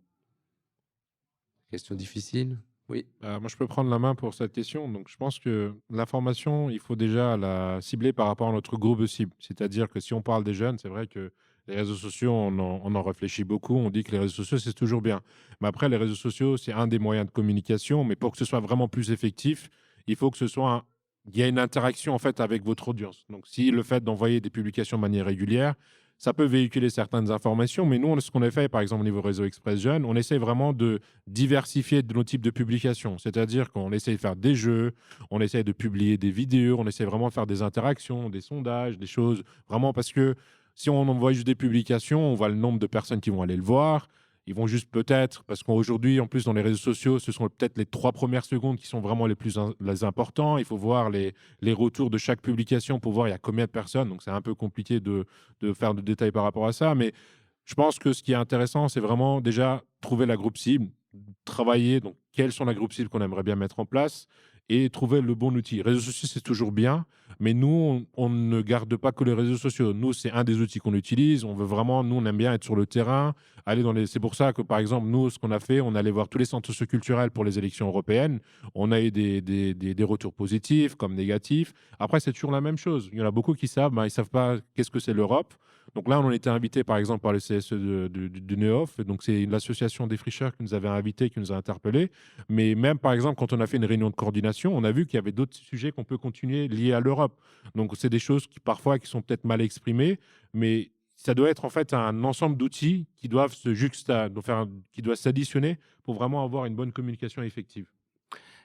Question difficile? Oui. Moi, je peux prendre la main pour cette question. Donc, je pense que l'information, il faut déjà la cibler par rapport à notre groupe de cible. C'est-à-dire que si on parle des jeunes, c'est vrai que les réseaux sociaux, on en réfléchit beaucoup. On dit que les réseaux sociaux, c'est toujours bien. Mais après, les réseaux sociaux, c'est un des moyens de communication. Mais pour que ce soit vraiment plus effectif, il faut que il y ait une interaction en fait avec votre audience. Donc, si le fait d'envoyer des publications de manière régulière, ça peut véhiculer certaines informations, mais nous, ce qu'on a fait, par exemple, au niveau réseau Express Jeunes, on essaie vraiment de diversifier de nos types de publications. C'est-à-dire qu'on essaie de faire des jeux, on essaie de publier des vidéos, on essaie vraiment de faire des interactions, des sondages, des choses, vraiment parce que si on envoie juste des publications, on voit le nombre de personnes qui vont aller le voir. Ils vont juste peut-être, parce qu'aujourd'hui, en plus, dans les réseaux sociaux, ce sont peut-être les 3 premières secondes qui sont vraiment les importants. Il faut voir les retours de chaque publication pour voir il y a combien de personnes. Donc, c'est un peu compliqué de faire de détails par rapport à ça. Mais je pense que ce qui est intéressant, c'est vraiment déjà trouver la groupe cible, travailler, donc quelles sont la groupe cible qu'on aimerait bien mettre en place et trouver le bon outil. Réseaux sociaux, c'est toujours bien, mais nous, on ne garde pas que les réseaux sociaux. Nous, c'est un des outils qu'on utilise. On veut vraiment, nous, on aime bien être sur le terrain, aller dans les. C'est pour ça que, par exemple, nous, ce qu'on a fait, on allait voir tous les centres socioculturels pour les élections européennes. On a eu des retours positifs comme négatifs. Après, c'est toujours la même chose. Il y en a beaucoup qui savent, ben, ils ne savent pas qu'est-ce que c'est l'Europe. Donc là, on a été invité, par exemple, par le CSE du NEOF. Donc, c'est l'association des fricheurs qui nous avait invités, qui nous a interpellés. Mais même, par exemple, quand on a fait une réunion de coordination, on a vu qu'il y avait d'autres sujets qu'on peut continuer liés à l'Europe. Donc, c'est des choses qui, parfois, qui sont peut-être mal exprimées, mais ça doit être en fait un ensemble d'outils qui doivent qui doivent s'additionner pour vraiment avoir une bonne communication effective.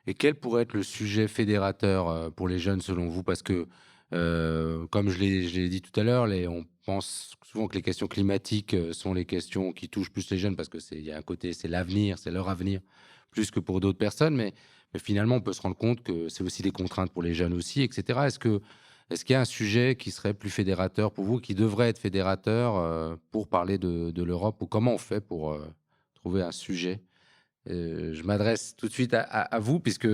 Et quel pourrait être le sujet fédérateur pour les jeunes selon vous? Parce que, comme je l'ai dit tout à l'heure, on pense souvent que les questions climatiques sont les questions qui touchent plus les jeunes parce que il y a un côté, c'est l'avenir, c'est leur avenir, plus que pour d'autres personnes. Mais finalement, on peut se rendre compte que c'est aussi des contraintes pour les jeunes aussi, etc. Est-ce qu'il y a un sujet qui serait plus fédérateur pour vous, qui devrait être fédérateur pour parler de l'Europe, ou comment on fait pour trouver un sujet? Je m'adresse tout de suite à vous, puisque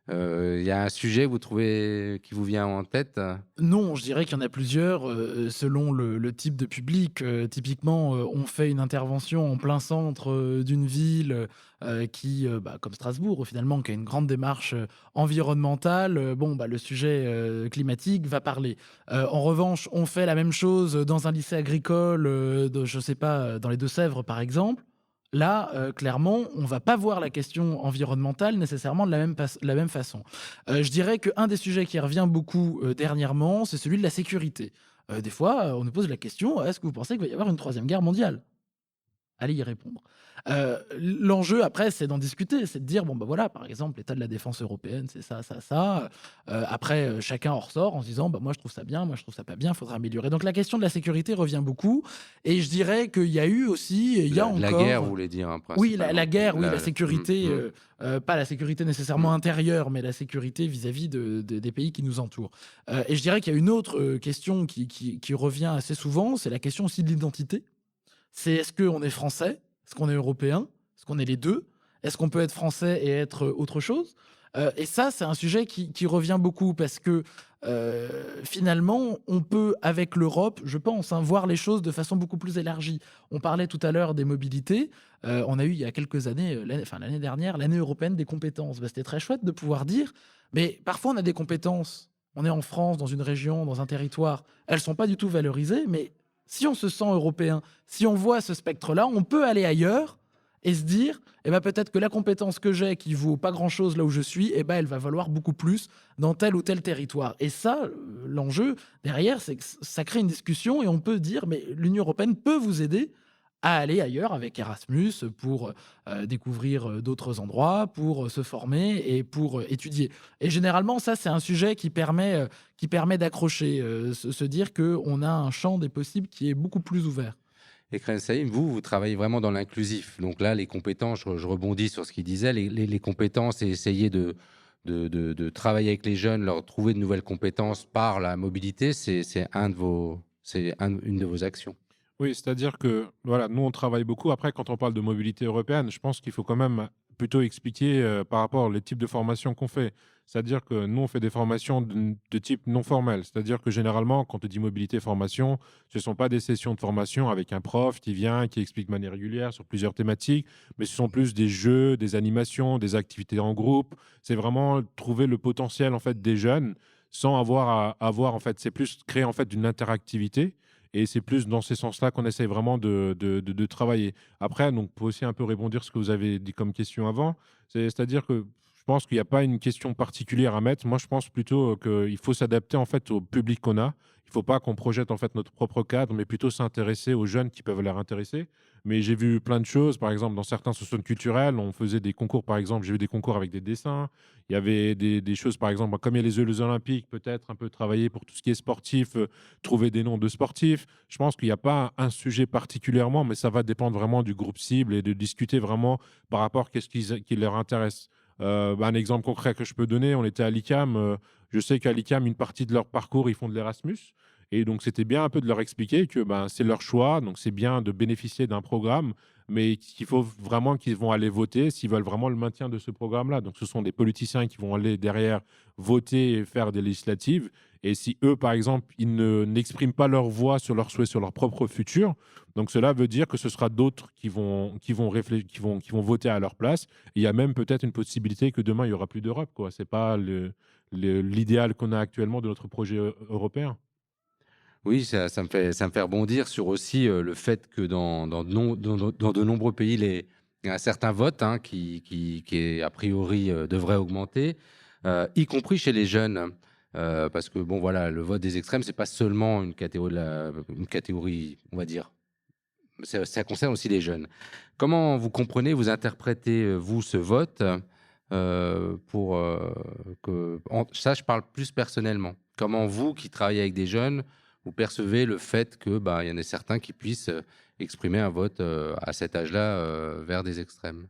il y a un sujet, vous trouvez, qui vous vient en tête? Non, je dirais qu'il y en a plusieurs, selon le type de public. Typiquement, on fait une intervention en plein centre, d'une ville, qui, comme Strasbourg, finalement, qui a une grande démarche, environnementale. Le sujet, climatique va parler. En revanche, on fait la même chose dans un lycée agricole, je sais pas, dans les Deux-Sèvres, par exemple. Là, clairement, on va pas voir la question environnementale nécessairement de la même façon. Je dirais qu'un des sujets qui revient beaucoup, dernièrement, c'est celui de la sécurité. Des fois, on nous pose la question: «Est-ce que vous pensez qu'il va y avoir une troisième guerre mondiale?» Allez y répondre. L'enjeu après, c'est d'en discuter, c'est de dire: «Bon, voilà, par exemple, l'état de la défense européenne, c'est ça, ça, ça». Après, chacun en ressort en se disant: «Moi, je trouve ça bien, moi, je trouve ça pas bien, il faudrait améliorer». Donc la question de la sécurité revient beaucoup, et je dirais qu'il y a eu aussi, et il y a La encore. guerre, vous voulez dire, hein, Oui, principalement. la guerre, oui, la sécurité, pas la sécurité nécessairement Mm. intérieure, mais la sécurité vis-à-vis des pays qui nous entourent. Et je dirais qu'il y a une autre, question qui revient assez souvent, c'est la question aussi de l'identité. C'est: est-ce qu'on est français? Est-ce qu'on est européen? Est-ce qu'on est les deux? Est-ce qu'on peut être français et être autre chose? Et ça, c'est un sujet qui revient beaucoup parce que, finalement, on peut, avec l'Europe, je pense, hein, voir les choses de façon beaucoup plus élargie. On parlait tout à l'heure des mobilités. On a eu il y a quelques années, l'année dernière, l'année européenne des compétences. C'était très chouette de pouvoir dire, mais parfois on a des compétences. On est en France, dans une région, dans un territoire. Elles sont pas du tout valorisées, mais si on se sent européen, si on voit ce spectre-là, on peut aller ailleurs et se dire: eh ben, peut-être que la compétence que j'ai, qui vaut pas grand-chose là où je suis, eh ben, elle va valoir beaucoup plus dans tel ou tel territoire. Et ça, l'enjeu derrière, c'est que ça crée une discussion, et on peut dire: mais l'Union européenne peut vous aider à aller ailleurs avec Erasmus pour découvrir d'autres endroits, pour se former et pour étudier. Et généralement, ça, c'est un sujet qui permet d'accrocher, se dire qu'on a un champ des possibles qui est beaucoup plus ouvert. Et Kren Saïm, vous travaillez vraiment dans l'inclusif. Donc là, les compétences, je rebondis sur ce qu'il disait, les compétences, et essayer de travailler avec les jeunes, leur trouver de nouvelles compétences par la mobilité, c'est une de vos actions. Oui, c'est-à-dire que voilà, nous, on travaille beaucoup. Après, quand on parle de mobilité européenne, je pense qu'il faut quand même plutôt expliquer par rapport aux types de formations qu'on fait. C'est-à-dire que nous, on fait des formations de type non formel. C'est-à-dire que généralement, quand on dit mobilité formation, ce ne sont pas des sessions de formation avec un prof qui vient, qui explique de manière régulière sur plusieurs thématiques, mais ce sont plus des jeux, des animations, des activités en groupe. C'est vraiment trouver le potentiel en fait des jeunes sans avoir à avoir en fait, c'est plus créer en fait une interactivité. Et c'est plus dans ces sens-là qu'on essaie vraiment de travailler. Après, donc, pour aussi un peu répondre à ce que vous avez dit comme question avant, c'est-à-dire que pense qu'il n'y a pas une question particulière à mettre. Moi, je pense plutôt qu'il faut s'adapter en fait au public qu'on a. Il ne faut pas qu'on projette en fait notre propre cadre, mais plutôt s'intéresser aux jeunes qui peuvent leur intéresser. Mais j'ai vu plein de choses, par exemple, dans certains sociaux culturels, on faisait des concours, par exemple, j'ai vu des concours avec des dessins. Il y avait des choses, par exemple, comme il y a les Jeux olympiques, peut-être un peu travailler pour tout ce qui est sportif, trouver des noms de sportifs. Je pense qu'il n'y a pas un sujet particulièrement, mais ça va dépendre vraiment du groupe cible et de discuter vraiment par rapport à ce qui leur intéresse. Un exemple concret que je peux donner, on était à l'ICAM. Je sais qu'à l'ICAM, une partie de leur parcours, ils font de l'Erasmus. Et donc, c'était bien un peu de leur expliquer que c'est leur choix. Donc, c'est bien de bénéficier d'un programme, mais qu'il faut vraiment qu'ils vont aller voter s'ils veulent vraiment le maintien de ce programme-là. Donc, ce sont des politiciens qui vont aller derrière voter et faire des législatives. Et si eux, par exemple, n'expriment pas leur voix sur leur souhait, sur leur propre futur, donc cela veut dire que ce sera d'autres qui vont voter à leur place. Et il y a même peut-être une possibilité que demain, il n'y aura plus d'Europe, quoi. Ce n'est pas l'idéal qu'on a actuellement de notre projet européen. Oui, ça me fait rebondir sur aussi le fait que dans de nombreux pays, il y a un certain vote hein, qui a priori, devrait augmenter, y compris chez les jeunes. Parce que, bon, voilà, le vote des extrêmes, c'est pas seulement une catégorie, on va dire, ça concerne aussi les jeunes. Comment vous comprenez, vous interprétez, vous, ce vote ça, je parle plus personnellement. Comment vous, qui travaillez avec des jeunes, vous percevez le fait que il y en a certains qui puissent exprimer un vote à cet âge-là vers des extrêmes?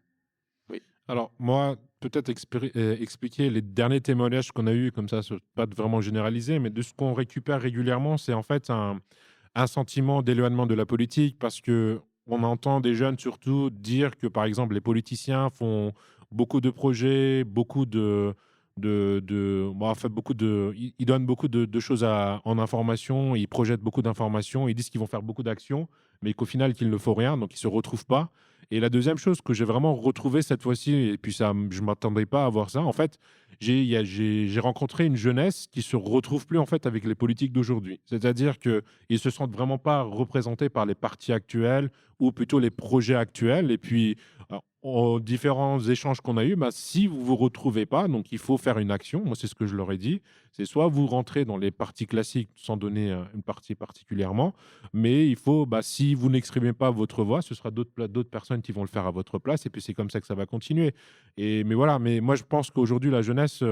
Oui. Alors, moi, peut-être expliquer les derniers témoignages qu'on a eus, comme ça, pas vraiment généraliser, mais de ce qu'on récupère régulièrement, c'est en fait un sentiment d'éloignement de la politique parce que on entend des jeunes surtout dire que, par exemple, les politiciens font beaucoup de projets, en fait, ils donnent beaucoup de choses en information, ils projettent beaucoup d'informations, ils disent qu'ils vont faire beaucoup d'actions, mais qu'au final, qu'ils ne font rien, donc ils se retrouvent pas. Et la deuxième chose que j'ai vraiment retrouvée cette fois-ci, et puis ça, je m'attendais pas à voir ça, en fait, j'ai rencontré une jeunesse qui se retrouve plus en fait avec les politiques d'aujourd'hui. C'est-à-dire qu'ils se sentent vraiment pas représentés par les partis actuels ou plutôt les projets actuels. Et puis, aux différents échanges qu'on a eus, si vous vous retrouvez pas, donc il faut faire une action. Moi, c'est ce que je leur ai dit. C'est soit vous rentrez dans les partis classiques sans donner une partie particulièrement, mais il faut, si vous n'exprimez pas votre voix, ce sera d'autres personnes qui vont le faire à votre place. Et puis, c'est comme ça que ça va continuer. Mais voilà, mais moi, je pense qu'aujourd'hui, la jeunesse,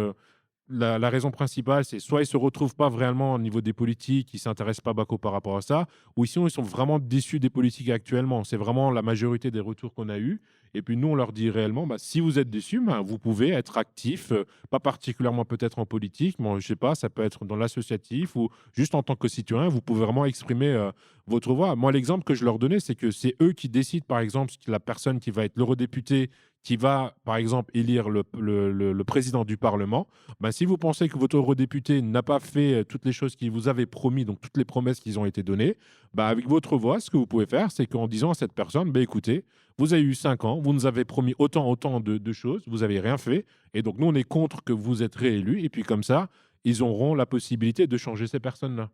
la raison principale, c'est soit ils ne se retrouvent pas vraiment au niveau des politiques, ils ne s'intéressent pas beaucoup par rapport à ça, ou sinon ils sont vraiment déçus des politiques actuellement. C'est vraiment la majorité des retours qu'on a eus. Et puis nous, on leur dit réellement, si vous êtes déçus, vous pouvez être actif, pas particulièrement peut-être en politique, mais je ne sais pas, ça peut être dans l'associatif ou juste en tant que citoyen, vous pouvez vraiment exprimer votre voix. Moi, l'exemple que je leur donnais, c'est que c'est eux qui décident, par exemple, la personne qui va être l'eurodéputé, qui va, par exemple, élire le président du Parlement. Si vous pensez que votre eurodéputé n'a pas fait toutes les choses qu'il vous avait promis, donc toutes les promesses qui ont été données, avec votre voix, ce que vous pouvez faire, c'est qu'en disant à cette personne, écoutez, vous avez eu 5 ans, vous nous avez promis autant de choses, vous n'avez rien fait, et donc nous, on est contre que vous êtes réélu, et puis comme ça, ils auront la possibilité de changer ces personnes-là.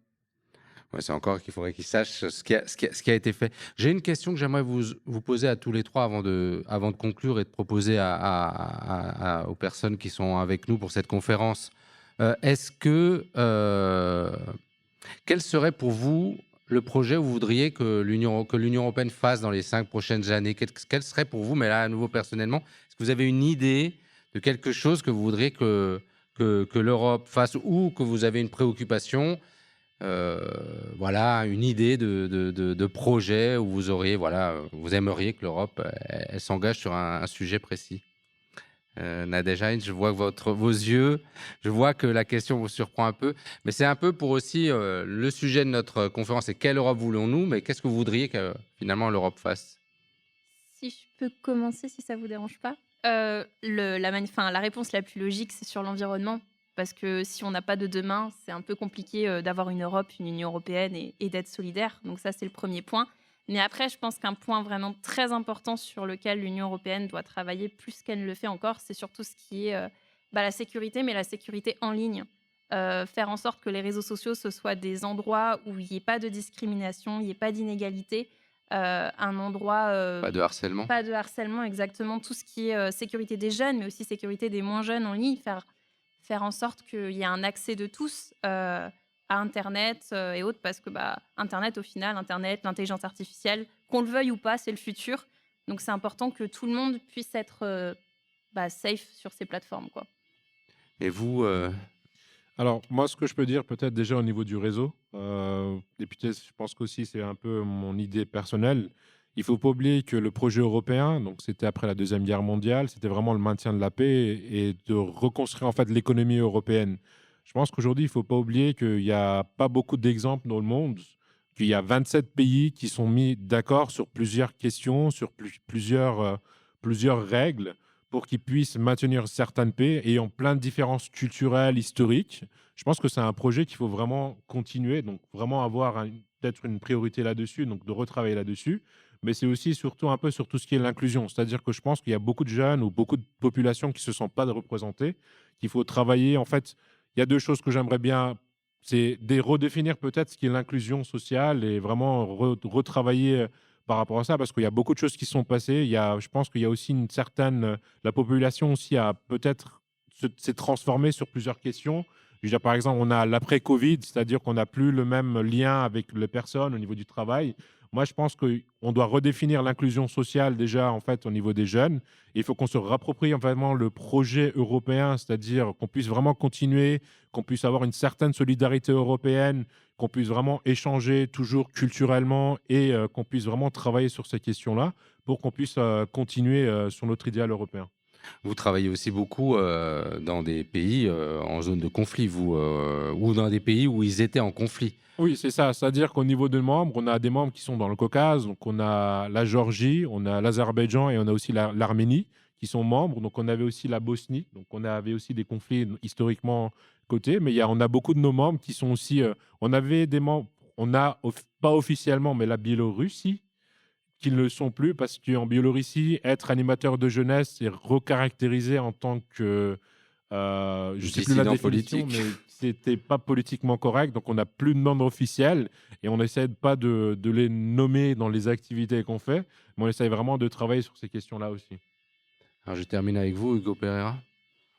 Ouais, c'est encore qu'il faudrait qu'ils sachent ce qui a été fait. J'ai une question que j'aimerais vous poser à tous les trois avant de conclure et de proposer aux personnes qui sont avec nous pour cette conférence. Quel serait pour vous le projet où vous voudriez que l'Union européenne fasse dans les 5 prochaines années? Quel serait pour vous, mais là, à nouveau personnellement, est-ce que vous avez une idée de quelque chose que vous voudriez que l'Europe fasse ou que vous avez une préoccupation? Voilà, une idée de projet où vous aimeriez que l'Europe elle s'engage sur un sujet précis. Nadège, je vois vos yeux, je vois que la question vous surprend un peu, mais c'est un peu pour aussi le sujet de notre conférence, c'est quelle Europe voulons-nous, mais qu'est-ce que vous voudriez que finalement l'Europe fasse? Si je peux commencer, si ça vous dérange pas. La réponse la plus logique, c'est sur l'environnement. Parce que si on n'a pas de demain, c'est un peu compliqué d'avoir une Europe, une Union européenne et d'être solidaire. Donc ça, c'est le premier point. Mais après, je pense qu'un point vraiment très important sur lequel l'Union européenne doit travailler plus qu'elle ne le fait encore, c'est surtout ce qui est la sécurité, mais la sécurité en ligne. Faire en sorte que les réseaux sociaux, ce soient des endroits où il n'y ait pas de discrimination, il n'y ait pas d'inégalité. un endroit Pas de harcèlement. pas de harcèlement, exactement, tout ce qui est sécurité des jeunes, mais aussi sécurité des moins jeunes en ligne, faire en sorte qu'il y ait un accès de tous à Internet et autres, parce que Internet, au final, Internet, l'intelligence artificielle, qu'on le veuille ou pas, c'est le futur. Donc c'est important que tout le monde puisse être safe sur ces plateformes, quoi. Et vous, Alors, moi, ce que je peux dire, peut-être déjà au niveau du réseau, et puis je pense qu'aussi c'est un peu mon idée personnelle. Il faut pas oublier que le projet européen, donc c'était après la Deuxième Guerre mondiale, c'était vraiment le maintien de la paix et de reconstruire en fait l'économie européenne. Je pense qu'aujourd'hui, il faut pas oublier qu'il n'y a pas beaucoup d'exemples dans le monde, qu'il y a 27 pays qui sont mis d'accord sur plusieurs questions, sur plusieurs règles pour qu'ils puissent maintenir certaines paix et en plein de différences culturelles, historiques. Je pense que c'est un projet qu'il faut vraiment continuer, donc vraiment avoir peut-être une priorité là-dessus, donc de retravailler là-dessus. Mais c'est aussi surtout un peu sur tout ce qui est l'inclusion. C'est-à-dire que je pense qu'il y a beaucoup de jeunes ou beaucoup de populations qui ne se sentent pas représentées, qu'il faut travailler. En fait, il y a deux choses que j'aimerais bien, c'est de redéfinir peut-être ce qui est l'inclusion sociale et vraiment retravailler par rapport à ça, parce qu'il y a beaucoup de choses qui sont passées. Je pense qu'il y a aussi une certaine, la population aussi a peut-être s'est transformée sur plusieurs questions. Je veux dire, par exemple, on a l'après-Covid, c'est-à-dire qu'on n'a plus le même lien avec les personnes au niveau du travail. Moi, je pense qu'on doit redéfinir l'inclusion sociale déjà en fait au niveau des jeunes. Il faut qu'on se rapproprie vraiment le projet européen, c'est-à-dire qu'on puisse vraiment continuer, qu'on puisse avoir une certaine solidarité européenne, qu'on puisse vraiment échanger toujours culturellement et qu'on puisse vraiment travailler sur ces questions-là pour qu'on puisse continuer sur notre idéal européen. vous travaillez aussi beaucoup dans des pays en zone de conflit, ou dans des pays où ils étaient en conflit. Oui, c'est ça. C'est-à-dire qu'au niveau des membres, on a des membres qui sont dans le Caucase. Donc, on a la Géorgie, on a l'Azerbaïdjan et on a aussi l'Arménie qui sont membres. Donc, on avait aussi la Bosnie. Donc, on avait aussi des conflits historiquement côté. Mais on a beaucoup de nos membres qui sont aussi. On avait des membres, pas officiellement, mais la Biélorussie, qui ne le sont plus parce qu'en Biélorussie, être animateur de jeunesse, c'est recaractérisé en tant que je ne sais plus la Dissident définition, politique. mais c'était pas politiquement correct. Donc, on n'a plus de nombre officiel et on n'essaie pas de les nommer dans les activités qu'on fait, mais on essaie vraiment de travailler sur ces questions-là aussi. Alors, je termine avec vous, Hugo Pereira.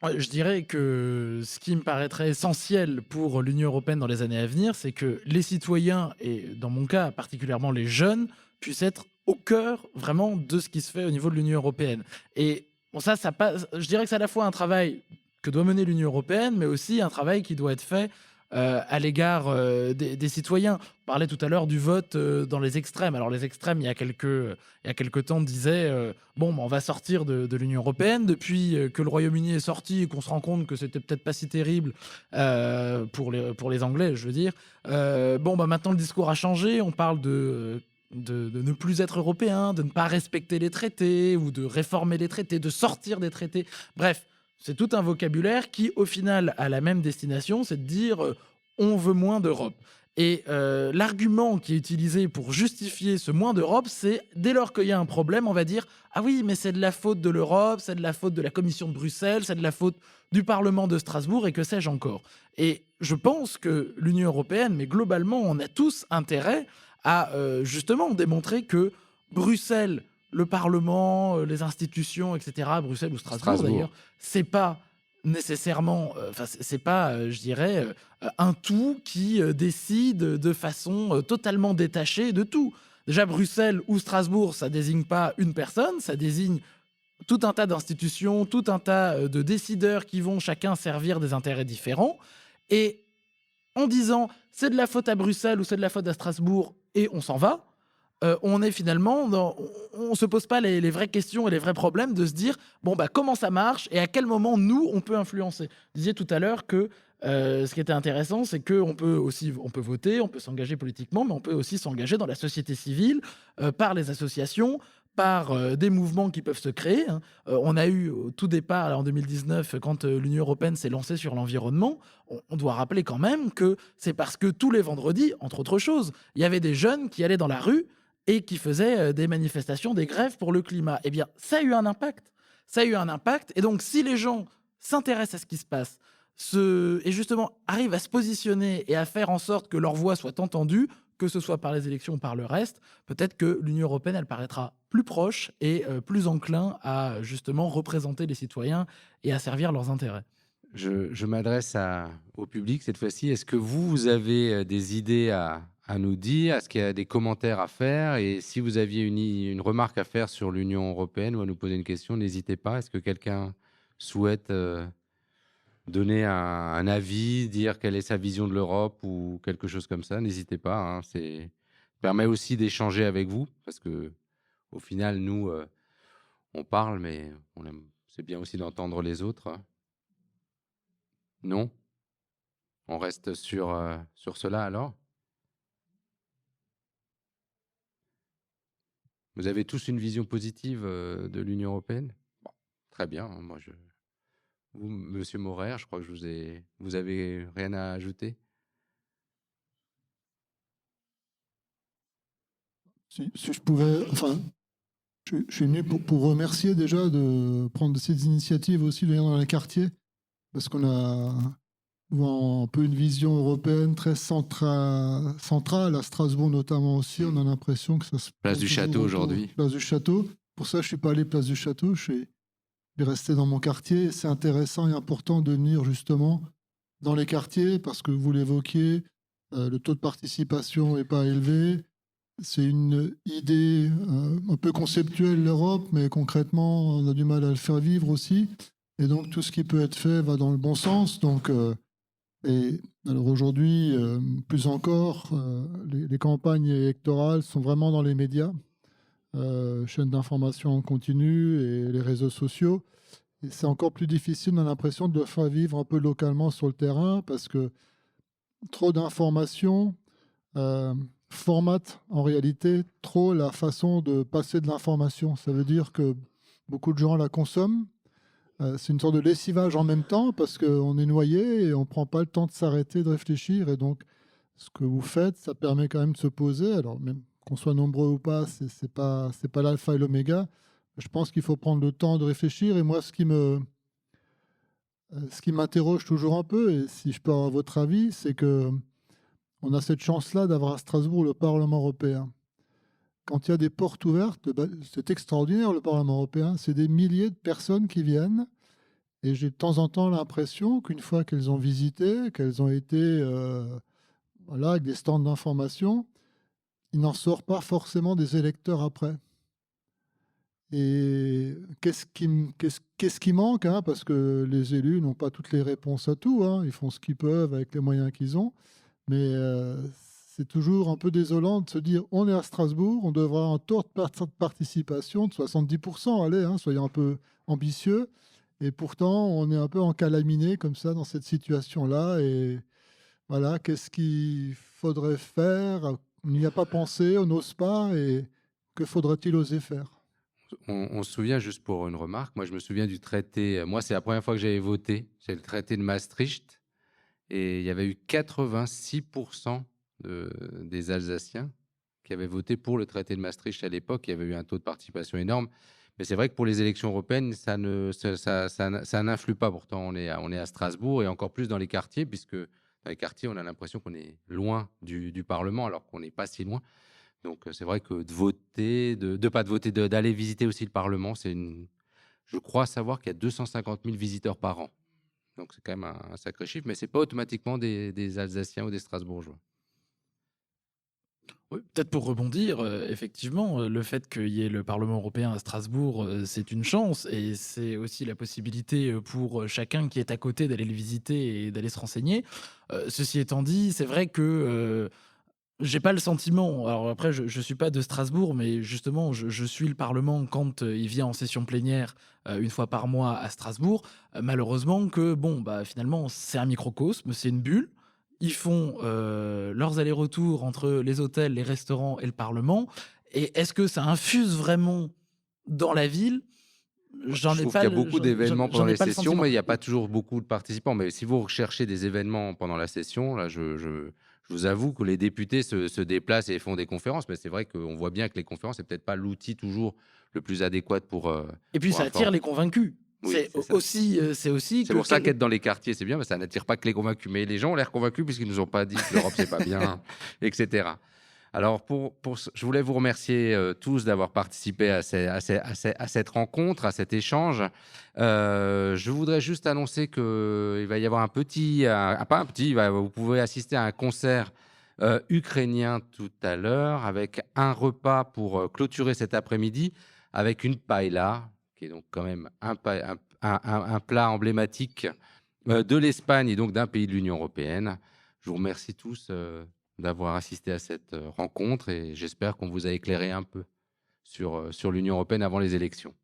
Ouais, je dirais que ce qui me paraîtrait essentiel pour l'Union européenne dans les années à venir, c'est que les citoyens, et dans mon cas particulièrement les jeunes, puissent être au cœur vraiment de ce qui se fait au niveau de l'Union européenne. Et bon, ça passe, je dirais que c'est à la fois un travail que doit mener l'Union européenne, mais aussi un travail qui doit être fait à l'égard des citoyens. On parlait tout à l'heure du vote dans les extrêmes. Alors les extrêmes, il y a quelques temps, disaient bon, on va sortir de l'Union européenne. Depuis que le Royaume-Uni est sorti et qu'on se rend compte que c'était peut-être pas si terrible pour les Anglais, je veux dire. Maintenant le discours a changé. On parle de ne plus être européen, de ne pas respecter les traités ou de réformer les traités, de sortir des traités. Bref, c'est tout un vocabulaire qui, au final, a la même destination, c'est de dire on veut moins d'Europe. Et l'argument qui est utilisé pour justifier ce moins d'Europe, c'est dès lors qu'il y a un problème, on va dire ah oui, mais c'est de la faute de l'Europe, c'est de la faute de la Commission de Bruxelles, c'est de la faute du Parlement de Strasbourg et que sais-je encore. Et je pense que l'Union européenne, mais globalement, on a tous intérêt à justement démontrer que Bruxelles, le Parlement, les institutions, etc., Bruxelles ou Strasbourg. D'ailleurs, c'est pas nécessairement, c'est pas, je dirais, un tout qui décide de façon totalement détachée de tout. Déjà, Bruxelles ou Strasbourg, ça désigne pas une personne, ça désigne tout un tas d'institutions, tout un tas de décideurs qui vont chacun servir des intérêts différents. Et en disant c'est de la faute à Bruxelles ou c'est de la faute à Strasbourg et on s'en va, on est finalement on se pose pas les vraies questions et les vrais problèmes de se dire comment ça marche et à quel moment nous on peut influencer. Vous disiez tout à l'heure que ce qui était intéressant, c'est qu'on peut voter, on peut s'engager politiquement, mais on peut aussi s'engager dans la société civile par les associations, par des mouvements qui peuvent se créer. On a eu au tout départ, là, en 2019, quand l'Union européenne s'est lancée sur l'environnement, on doit rappeler quand même que c'est parce que tous les vendredis, entre autres choses, il y avait des jeunes qui allaient dans la rue et qui faisaient des manifestations, des grèves pour le climat. Eh bien, ça a eu un impact. Ça a eu un impact. Et donc, si les gens s'intéressent à ce qui se passe, et justement arrivent à se positionner et à faire en sorte que leur voix soit entendue, que ce soit par les élections ou par le reste, peut-être que l'Union européenne, elle paraîtra plus proche et plus enclin à justement représenter les citoyens et à servir leurs intérêts. Je m'adresse au public cette fois-ci. Est-ce que vous avez des idées à nous dire? Est-ce qu'il y a des commentaires à faire? Et si vous aviez une remarque à faire sur l'Union européenne ou à nous poser une question, n'hésitez pas. Est-ce que quelqu'un souhaite donner un avis, dire quelle est sa vision de l'Europe ou quelque chose comme ça? N'hésitez pas. Hein, ça permet aussi d'échanger avec vous parce que au final, nous, on parle, mais c'est bien aussi d'entendre les autres. Hein. Non? On reste sur cela alors? Vous avez tous une vision positive de l'Union européenne? Bon, très bien. Hein, vous, Monsieur Maurer, je crois que vous avez rien à ajouter? Si je pouvais, enfin, je suis venu pour remercier déjà de prendre ces initiatives aussi dans les quartiers, parce qu'on a un peu une vision européenne très centrale, à Strasbourg notamment aussi. On a l'impression que ça se Place du Château aujourd'hui. Place du Château. Pour ça, je ne suis pas allé place du Château. Je suis resté dans mon quartier. C'est intéressant et important de venir justement dans les quartiers parce que vous l'évoquiez, le taux de participation n'est pas élevé. C'est une idée un peu conceptuelle, l'Europe, mais concrètement, on a du mal à le faire vivre aussi. Et donc, tout ce qui peut être fait va dans le bon sens. Donc, et alors aujourd'hui, plus encore, les campagnes électorales sont vraiment dans les médias, chaînes d'information en continu et les réseaux sociaux. Et c'est encore plus difficile, on a l'impression, de le faire vivre un peu localement sur le terrain parce que trop d'informations formatent en réalité trop la façon de passer de l'information. Ça veut dire que beaucoup de gens la consomment. C'est une sorte de lessivage en même temps parce qu'on est noyé et on ne prend pas le temps de s'arrêter, de réfléchir. Et donc, ce que vous faites, ça permet quand même de se poser. Alors, même qu'on soit nombreux ou pas, ce n'est pas l'alpha et l'oméga. Je pense qu'il faut prendre le temps de réfléchir. Et moi, ce qui m'interroge toujours un peu, et si je peux avoir votre avis, c'est qu'on a cette chance-là d'avoir à Strasbourg le Parlement européen. Quand il y a des portes ouvertes, c'est extraordinaire le Parlement européen. C'est des milliers de personnes qui viennent. Et j'ai de temps en temps l'impression qu'une fois qu'elles ont visité, qu'elles ont été avec des stands d'information, il n'en sort pas forcément des électeurs après. Et qu'est-ce qui manque hein, parce que les élus n'ont pas toutes les réponses à tout. Hein, ils font ce qu'ils peuvent avec les moyens qu'ils ont. Mais c'est toujours un peu désolant de se dire on est à Strasbourg, on devra avoir un taux de participation de 70%. Allez, hein, soyons un peu ambitieux. Et pourtant, on est un peu encalaminé comme ça dans cette situation-là. Et voilà, qu'est-ce qu'il faudrait faire? On n'y a pas pensé, on n'ose pas. Et que faudrait-il oser faire? On se souvient, juste pour une remarque, moi je me souviens du traité, moi c'est la première fois que j'avais voté, c'est le traité de Maastricht, et il y avait eu 86% des Alsaciens qui avaient voté pour le traité de Maastricht à l'époque. Il y avait eu un taux de participation énorme, mais c'est vrai que pour les élections européennes, ça n'influe pas. Pourtant, on est à Strasbourg et encore plus dans les quartiers, puisque dans les quartiers, on a l'impression qu'on est loin du Parlement, alors qu'on n'est pas si loin. Donc c'est vrai que de voter, d'aller visiter aussi le Parlement, je crois savoir qu'il y a 250 000 visiteurs par an. Donc c'est quand même un sacré chiffre, mais ce n'est pas automatiquement des Alsaciens ou des Strasbourgeois. Oui, peut-être pour rebondir, effectivement, le fait qu'il y ait le Parlement européen à Strasbourg, c'est une chance et c'est aussi la possibilité pour chacun qui est à côté d'aller le visiter et d'aller se renseigner. Ceci étant dit, c'est vrai que j'ai pas le sentiment, alors après je suis pas de Strasbourg, mais justement je suis le Parlement quand il vient en session plénière une fois par mois à Strasbourg. Malheureusement que finalement c'est un microcosme, c'est une bulle. Ils font leurs allers-retours entre les hôtels, les restaurants et le Parlement. Et est-ce que ça infuse vraiment dans la ville? Je trouve qu'il y a beaucoup d'événements pendant les sessions, mais il n'y a pas toujours beaucoup de participants. Mais si vous recherchez des événements pendant la session, là, je vous avoue que les députés se déplacent et font des conférences. Mais c'est vrai qu'on voit bien que les conférences, c'est peut-être pas l'outil toujours le plus adéquat pour. Et puis ça attire les convaincus. Oui, c'est aussi. C'est pour ça qu'être dans les quartiers, c'est bien, mais ça n'attire pas que les convaincus. Mais les gens ont l'air convaincus puisqu'ils nous ont pas dit que l'Europe c'est pas bien, etc. Alors, je voulais vous remercier tous d'avoir participé à cette rencontre, à cet échange. Je voudrais juste annoncer qu'il va y avoir vous pouvez assister à un concert ukrainien tout à l'heure, avec un repas pour clôturer cet après-midi, avec une paella, qui est donc quand même un plat emblématique de l'Espagne et donc d'un pays de l'Union européenne. Je vous remercie tous d'avoir assisté à cette rencontre et j'espère qu'on vous a éclairé un peu sur l'Union européenne avant les élections.